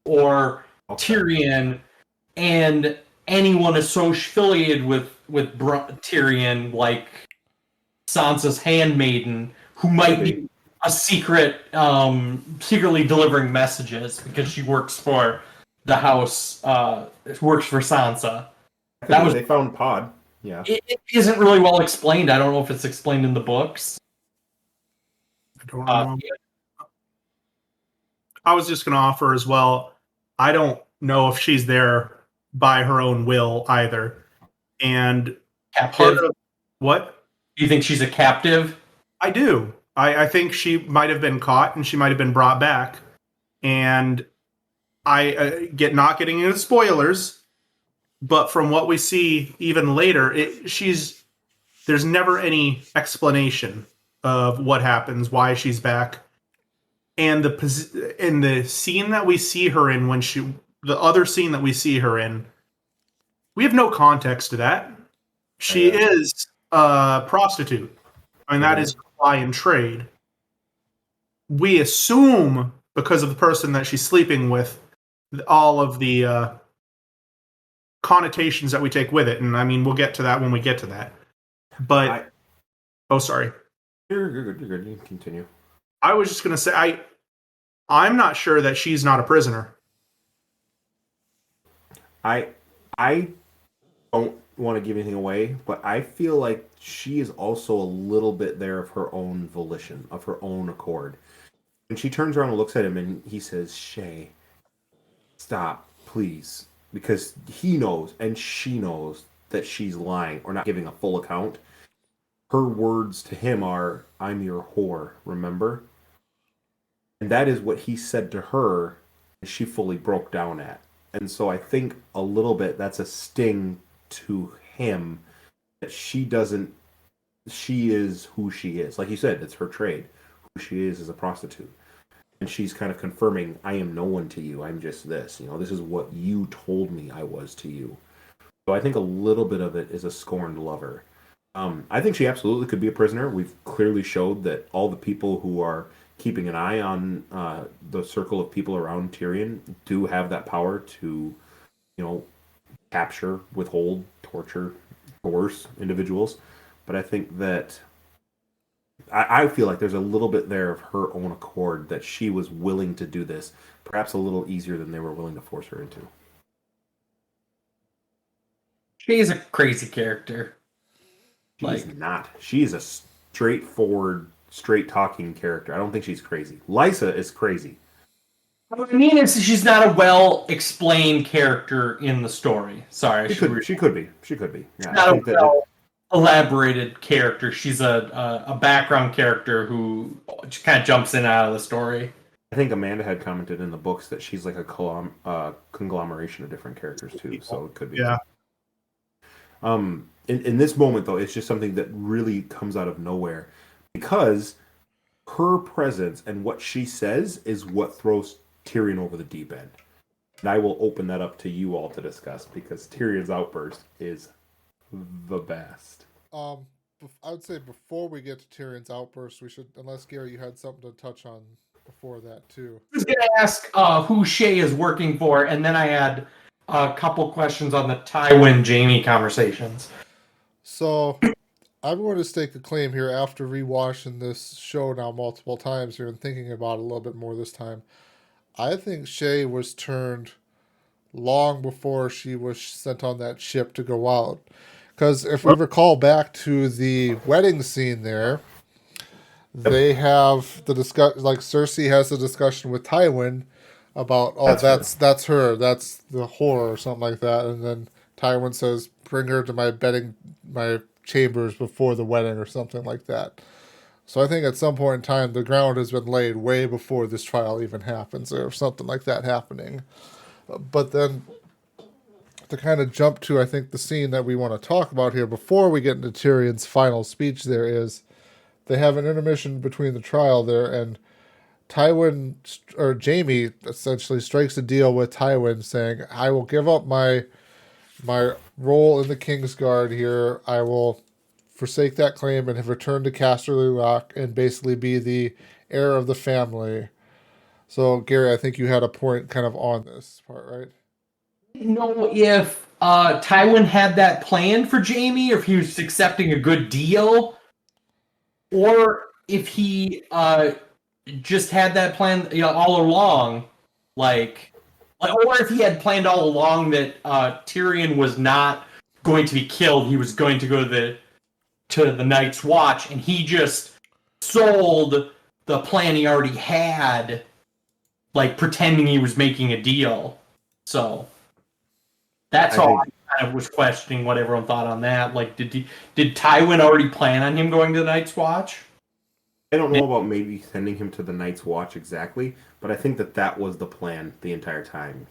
or Tyrion and anyone affiliated with Tyrion, like Sansa's handmaiden, who might be a secretly delivering messages because she works for the house, works for Sansa. They found Pod. Yeah. It isn't really well explained. I don't know if it's explained in the books. I don't know. I was just going to offer as well. I don't know if she's there by her own will either. And Captive? What? Do you think she's a captive? I do. I think she might have been caught and she might have been brought back. And I not getting into spoilers, but from what we see even later, there's never any explanation of what happens, why she's back. And the scene that we see her in the other scene that we see her in, we have no context to that. She is a prostitute. I mean, that is buy and trade. We assume, because of the person that she's sleeping with, all of the connotations that we take with it. And I mean, we'll get to that when we get to that. But, sorry. You're good. You can continue. I was just going to say, I'm not sure that she's not a prisoner. I don't want to give anything away, but I feel like she is also a little bit there of her own volition, of her own accord. And she turns around and looks at him and he says, Shay, stop, please. Because he knows and she knows that she's lying or not giving a full account. Her words to him are, I'm your whore, remember? And that is what he said to her, and she fully broke down at. And so I think a little bit that's a sting to him that she is who she is. Like you said, it's her trade. Who she is a prostitute. And she's kind of confirming, I am no one to you. I'm just this. This is what you told me I was to you. So I think a little bit of it is a scorned lover. I think she absolutely could be a prisoner. We've clearly showed that all the people who are keeping an eye on the circle of people around Tyrion do have that power to, capture, withhold, torture, coerce individuals. But I think that I feel like there's a little bit there of her own accord that she was willing to do this, perhaps a little easier than they were willing to force her into. She's a crazy character. She's not. She's a straightforward, straight-talking character. I don't think she's crazy. Lysa is crazy. What I mean is she's not a well-explained character in the story. Sorry. She could be. Yeah, not a well-elaborated character. She's a background character who just kind of jumps in and out of the story. I think Amanda had commented in the books that she's like a conglomeration of different characters too, so it could be. Yeah. In this moment, though, it's just something that really comes out of nowhere because her presence and what she says is what throws Tyrion over the deep end. And I will open that up to you all to discuss because Tyrion's outburst is the best. I would say before we get to Tyrion's outburst, we should, unless Gary, you had something to touch on before that too. I was going to ask who Shay is working for, and then I had a couple questions on the Tywin Jaime conversations. So, I'm going to stake a claim here after rewatching this show now multiple times here and thinking about it a little bit more this time. I think Shay was turned long before she was sent on that ship to go out. Because if we recall back to the wedding scene there, they have the discussion, like Cersei has the discussion with Tywin about, that's her, that's the whore or something like that. And then Tywin says, bring her to my chambers before the wedding or something like that. So I think at some point in time, the ground has been laid way before this trial even happens or something like that happening. But then to kind of jump to, I think, the scene that we want to talk about here before we get into Tyrion's final speech there is they have an intermission between the trial there, and Tywin, or Jaime, essentially strikes a deal with Tywin saying, I will give up my role in the Kingsguard here. I will forsake that claim and have returned to Casterly Rock and basically be the heir of the family. So, Gary, I think you had a point kind of on this part, right? know if Tywin had that plan for Jaime, or if he was accepting a good deal, or if he just had that plan, all along, or if he had planned all along that Tyrion was not going to be killed, he was going to go to the Night's Watch, and he just sold the plan he already had, like pretending he was making a deal. So that's all. I kind of was questioning what everyone thought on that. Like, did Tywin already plan on him going to the Night's Watch? I don't know about maybe sending him to the Night's Watch exactly, but I think that was the plan the entire time.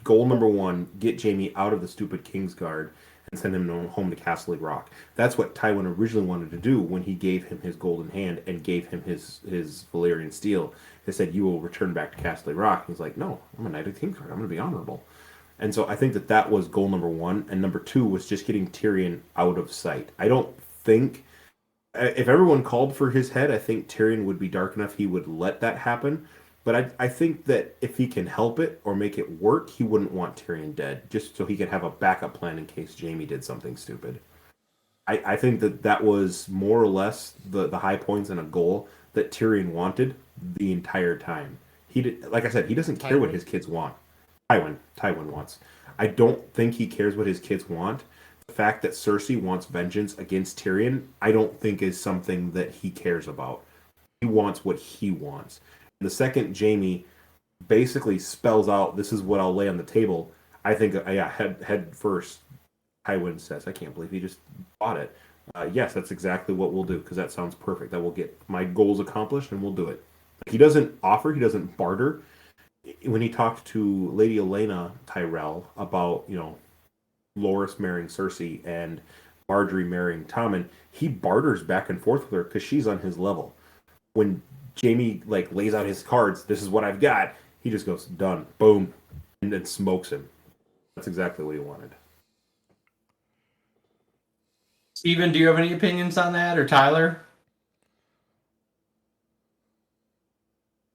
Goal number one: get Jaime out of the stupid Kingsguard and send him home to Castle Rock. That's what Tywin originally wanted to do when he gave him his golden hand and gave him his Valyrian steel. They said, "You will return back to Castle Rock." And he's like, "No, I'm a Knight of the Kingsguard. I'm going to be honorable." And so I think that was goal number one, and number two was just getting Tyrion out of sight. I don't think. If everyone called for his head, I think Tyrion would be dark enough he would let that happen. But I think that if he can help it or make it work, he wouldn't want Tyrion dead, just so he could have a backup plan in case Jaime did something stupid. I think that was more or less the high points and a goal that Tyrion wanted the entire time. Like I said, he doesn't care what his kids want. Tywin wants. I don't think he cares what his kids want. The fact that Cersei wants vengeance against Tyrion, I don't think is something that he cares about. He wants what he wants. And the second Jaime basically spells out, "This is what I'll lay on the table," I think, head first, Tywin says, "I can't believe he just bought it." Yes, that's exactly what we'll do, because that sounds perfect. That will get my goals accomplished, and we'll do it. He doesn't offer, he doesn't barter. When he talked to Lady Olenna Tyrell about, Loras marrying Cersei and Marjorie marrying Tommen, he barters back and forth with her because she's on his level. When Jaime lays out his cards, "This is what I've got," he just goes, "Done," boom, and then smokes him. That's exactly what he wanted. Steven, do you have any opinions on that, or Tyler?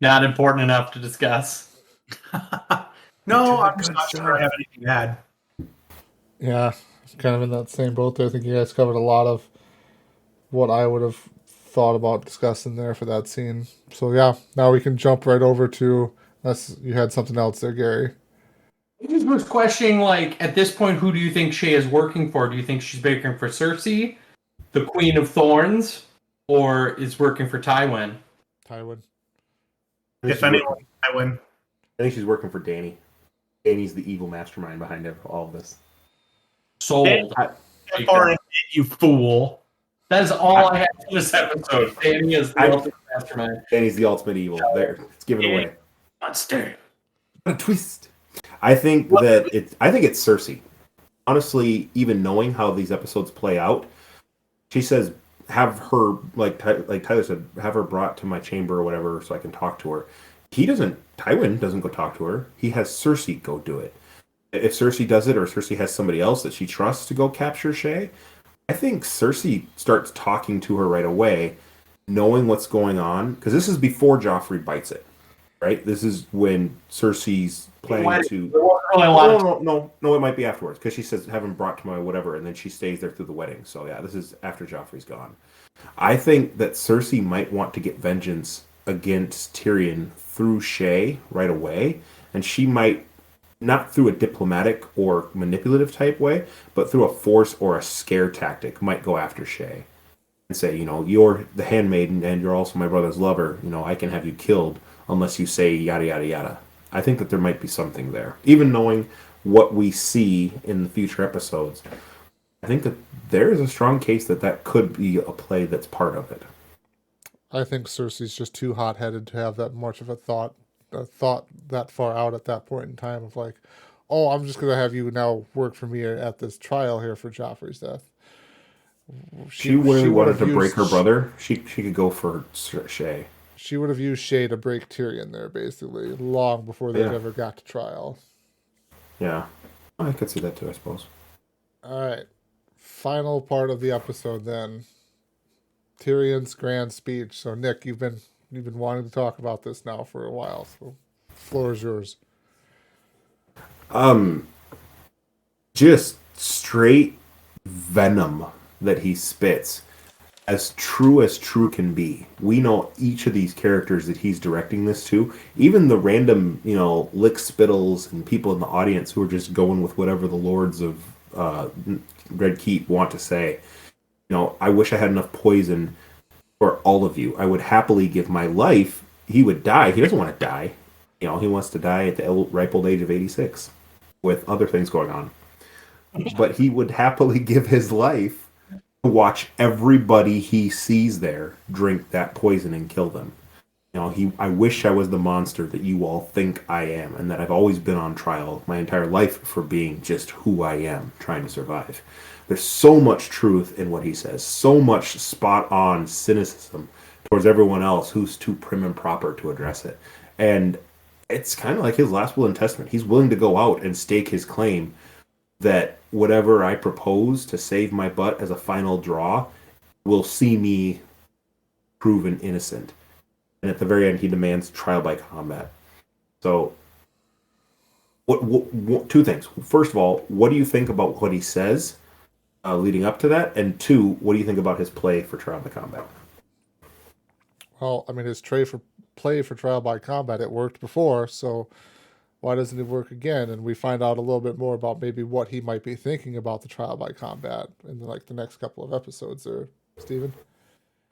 Not important enough to discuss. No, I'm just not sure I have anything to add. Yeah, it's kind of in that same boat there. I think you guys covered a lot of what I would have thought about discussing there for that scene. So yeah, now we can jump right over to, unless you had something else there, Gary. I just was questioning, at this point, who do you think Shay is working for? Do you think she's working for Cersei, the Queen of Thorns, or is working for Tywin? Tywin. If anyone, Tywin. I think she's working for Dany. Dany's the evil mastermind behind all of this. Sold. You fool. That is all I have for this episode. Dany is the ultimate mastermind. Dany's the ultimate evil. There, it's given away. Monster. What a twist. I think it's Cersei. Honestly, even knowing how these episodes play out, she says, have her, like Tyler said, have her brought to my chamber or whatever so I can talk to her. Tywin doesn't go talk to her. He has Cersei go do it. If Cersei does it, or Cersei has somebody else that she trusts to go capture Shay, I think Cersei starts talking to her right away, knowing what's going on, because this is before Joffrey bites it, right? This is when Cersei's planning to... No, it might be afterwards, because she says, have him brought to my whatever, and then she stays there through the wedding. So yeah, this is after Joffrey's gone. I think that Cersei might want to get vengeance against Tyrion through Shay right away, and she might, not through a diplomatic or manipulative type way, but through a force or a scare tactic, might go after Shay and say, you're the handmaiden and you're also my brother's lover. I can have you killed unless you say yada, yada, yada. I think that there might be something there. Even knowing what we see in the future episodes, I think that there is a strong case that could be a play that's part of it. I think Cersei's just too hot-headed to have that much of a thought that far out at that point in time of I'm just going to have you now work for me at this trial here for Joffrey's death. She really wanted to break her brother. She could go for Shay. She would have used Shay to break Tyrion there, basically, long before they ever got to trial. Yeah. I could see that too, I suppose. All right. Final part of the episode then. Tyrion's grand speech. So Nick, you've been wanting to talk about this now for a while, so the floor is yours. just straight venom that he spits, as true can be. We know each of these characters that he's directing this to, even the random, lick spittles and people in the audience who are just going with whatever the lords of Red Keep want to say. I wish I had enough poison for all of you. I would happily give my life. He would die. He doesn't want to die. He wants to die at the ripe old age of 86 with other things going on. But he would happily give his life to watch everybody he sees there drink that poison and kill them. I wish I was the monster that you all think I am, and that I've always been on trial my entire life for being just who I am, trying to survive. There's so much truth in what he says, so much spot-on cynicism towards everyone else who's too prim and proper to address it. And it's kind of like his last will and testament. He's willing to go out and stake his claim that whatever I propose to save my butt as a final draw will see me proven innocent. And at the very end, he demands trial by combat. So, what two things. First of all, what do you think about what he says leading up to that? And two, what do you think about his play for trial by combat? Well, I mean, his play for trial by combat, it worked before, so why doesn't it work again? And we find out a little bit more about maybe what he might be thinking about the trial by combat in the next couple of episodes there, Steven.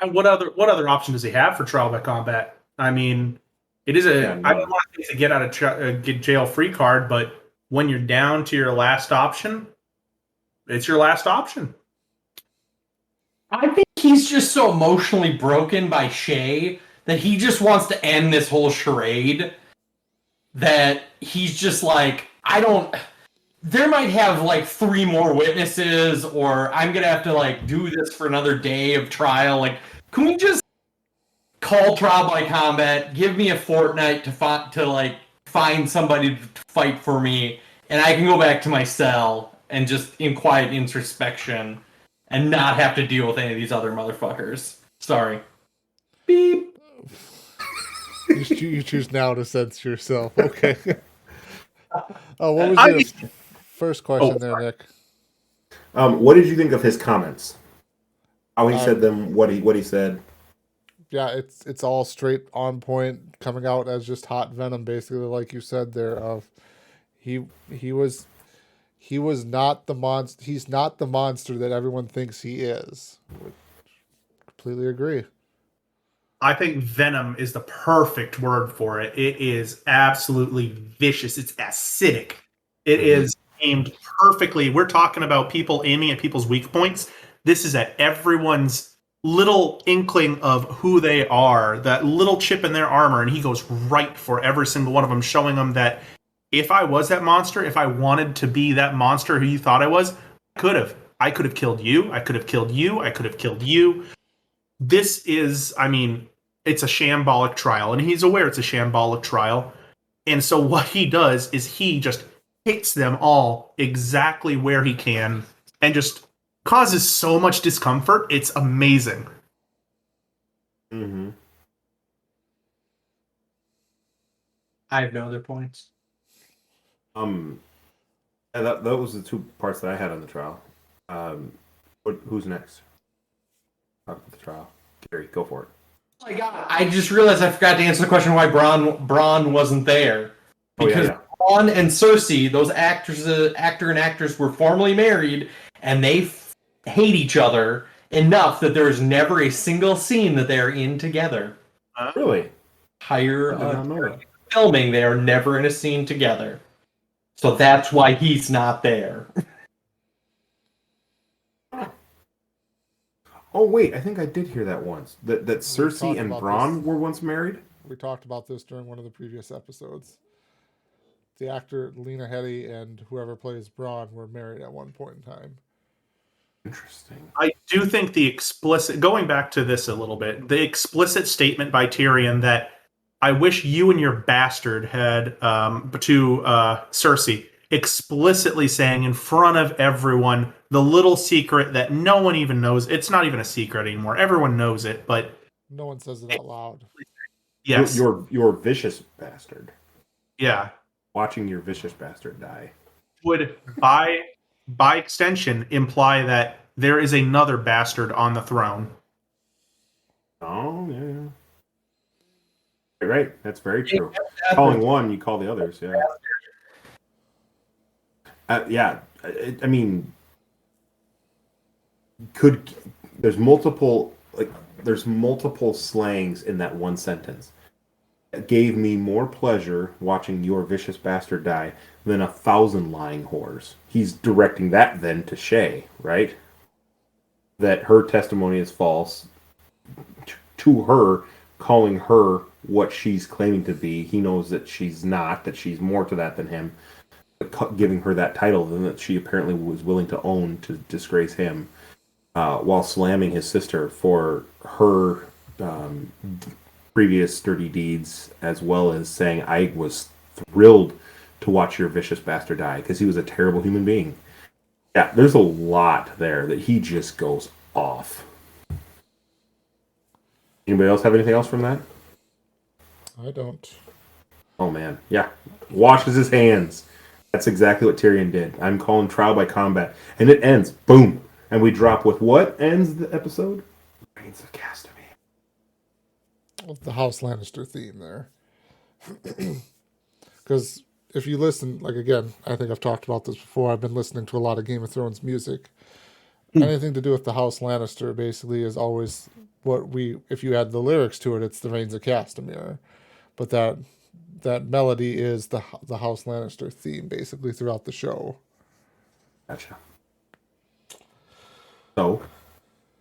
And what other option does he have for trial by combat? I mean, it is I don't want to get out of get jail free card, but when you're down to your last option, it's your last option. I think he's just so emotionally broken by Shay that he just wants to end this whole charade. That he's just like, there might have 3 more witnesses, or I'm gonna have to do this for another day of trial. Can we just call trial by combat, give me a fortnight to find somebody to fight for me, and I can go back to my cell and just in quiet introspection and not have to deal with any of these other motherfuckers. Sorry. Beep. You choose now to censor yourself. Okay. What was your first question there, Nick? What did you think of his comments? How he said them, what he said? Yeah, it's all straight on point, coming out as just hot venom, basically, like you said there. Of he was not the monster. He's not the monster that everyone thinks he is. Completely agree. I think venom is the perfect word for it. It is absolutely vicious. It's acidic. It is aimed perfectly. We're talking about people aiming at people's weak points. This is at everyone's little inkling of who they are, that little chip in their armor, and he goes right for every single one of them, showing them that if I was that monster, if I wanted to be that monster who you thought I was, I could have. I could have killed you. I could have killed you. I could have killed you. This is, it's a shambolic trial, and he's aware it's a shambolic trial. And so what he does is he just hits them all exactly where he can and just causes so much discomfort. It's amazing. Mm-hmm. I have no other points. That was the 2 parts that I had on the trial. Who's next? Talk about the trial. Gary, go for it. Oh my God! I just realized I forgot to answer the question why Bronn wasn't there. Because Bronn and Cersei, those actor and actress, were formerly married, and they hate each other enough that there is never a single scene that they are in together. Really? Entire filming, they are never in a scene together. So that's why he's not there. Oh wait, I think I did hear that once. That Cersei and Bronn were once married? We talked about this during one of the previous episodes. The actor Lena Headey and whoever plays Bronn were married at one point in time. Interesting. I do think going back to this a little bit, the explicit statement by Tyrion that I wish you and your bastard had to Cersei, explicitly saying in front of everyone the little secret that no one even knows. It's not even a secret anymore. Everyone knows it, but no one says it out loud. Yes. Your vicious bastard. Yeah. Watching your vicious bastard die. Would buy by extension, imply that there is another bastard on the throne. Oh, yeah. You're right. That's very true. Calling one, you call the others. Yeah. Yeah. I mean, there's multiple slangs in that one sentence. It gave me more pleasure watching your vicious bastard die than 1,000 lying whores. He's directing that then to Shay, right? That her testimony is false. To her, calling her what she's claiming to be. He knows that she's not, that she's more to that than him. Giving her that title than that she apparently was willing to own to disgrace him, while slamming his sister for her previous dirty deeds, as well as saying, I was thrilled to watch your vicious bastard die because he was a terrible human being. Yeah, there's a lot there that he just goes off. Anybody else have anything else from that? I don't. Oh man, yeah. Washes his hands. That's exactly what Tyrion did. I'm calling trial by combat. And it ends. Boom. And we drop with what ends the episode? Reigns of Castamere. The House Lannister theme there. Because if you listen, like again, I think I've talked about this before. I've been listening to a lot of Game of Thrones music. Anything to do with the House Lannister basically is always if you add the lyrics to it, it's the Reigns of Castamere. But that melody is the House Lannister theme basically throughout the show. Gotcha. So,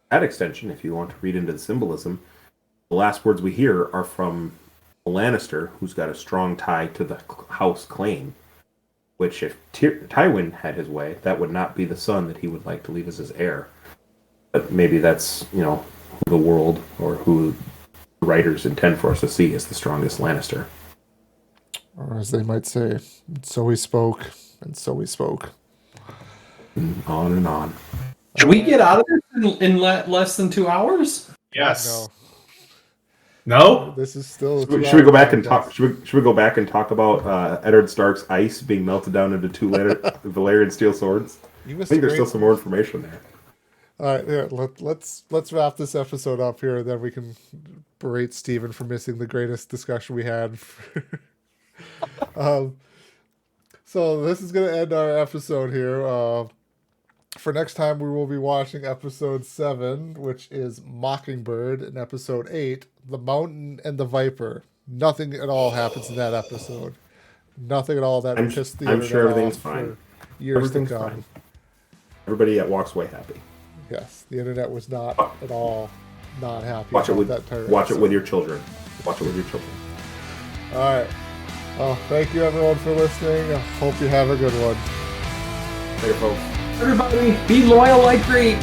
that extension, if you want to read into the symbolism, the last words we hear are from a Lannister who's got a strong tie to the house claim, which if Tywin had his way, that would not be the son that he would like to leave as his heir. But maybe that's, who the world or who the writers intend for us to see as the strongest Lannister. Or as they might say, so he spoke, and so he spoke. And on and on. Should we get out of this in less than 2 hours? Yes. No. No? This is still. Should we go back and talk? Should we go back and talk about Eddard Stark's ice being melted down into 2 Valyrian steel swords? I think there's still some more information there. All right, yeah, let's wrap this episode up here, and then we can berate Steven for missing the greatest discussion we had. So this is going to end our episode here. For next time, we will be watching episode 7, which is Mockingbird, and episode 8, The Mountain and the Viper. Nothing at all happens in that episode. Nothing at all that pissed the internet I'm sure everything's off fine. for years Everything's to come. fine. Everybody walks away happy. Yes, the internet was not at all not happy. Watch it with your children. Watch it with your children. All right. Well, thank you everyone for listening. I hope you have a good one. Later, folks. Everybody, be loyal like Greek.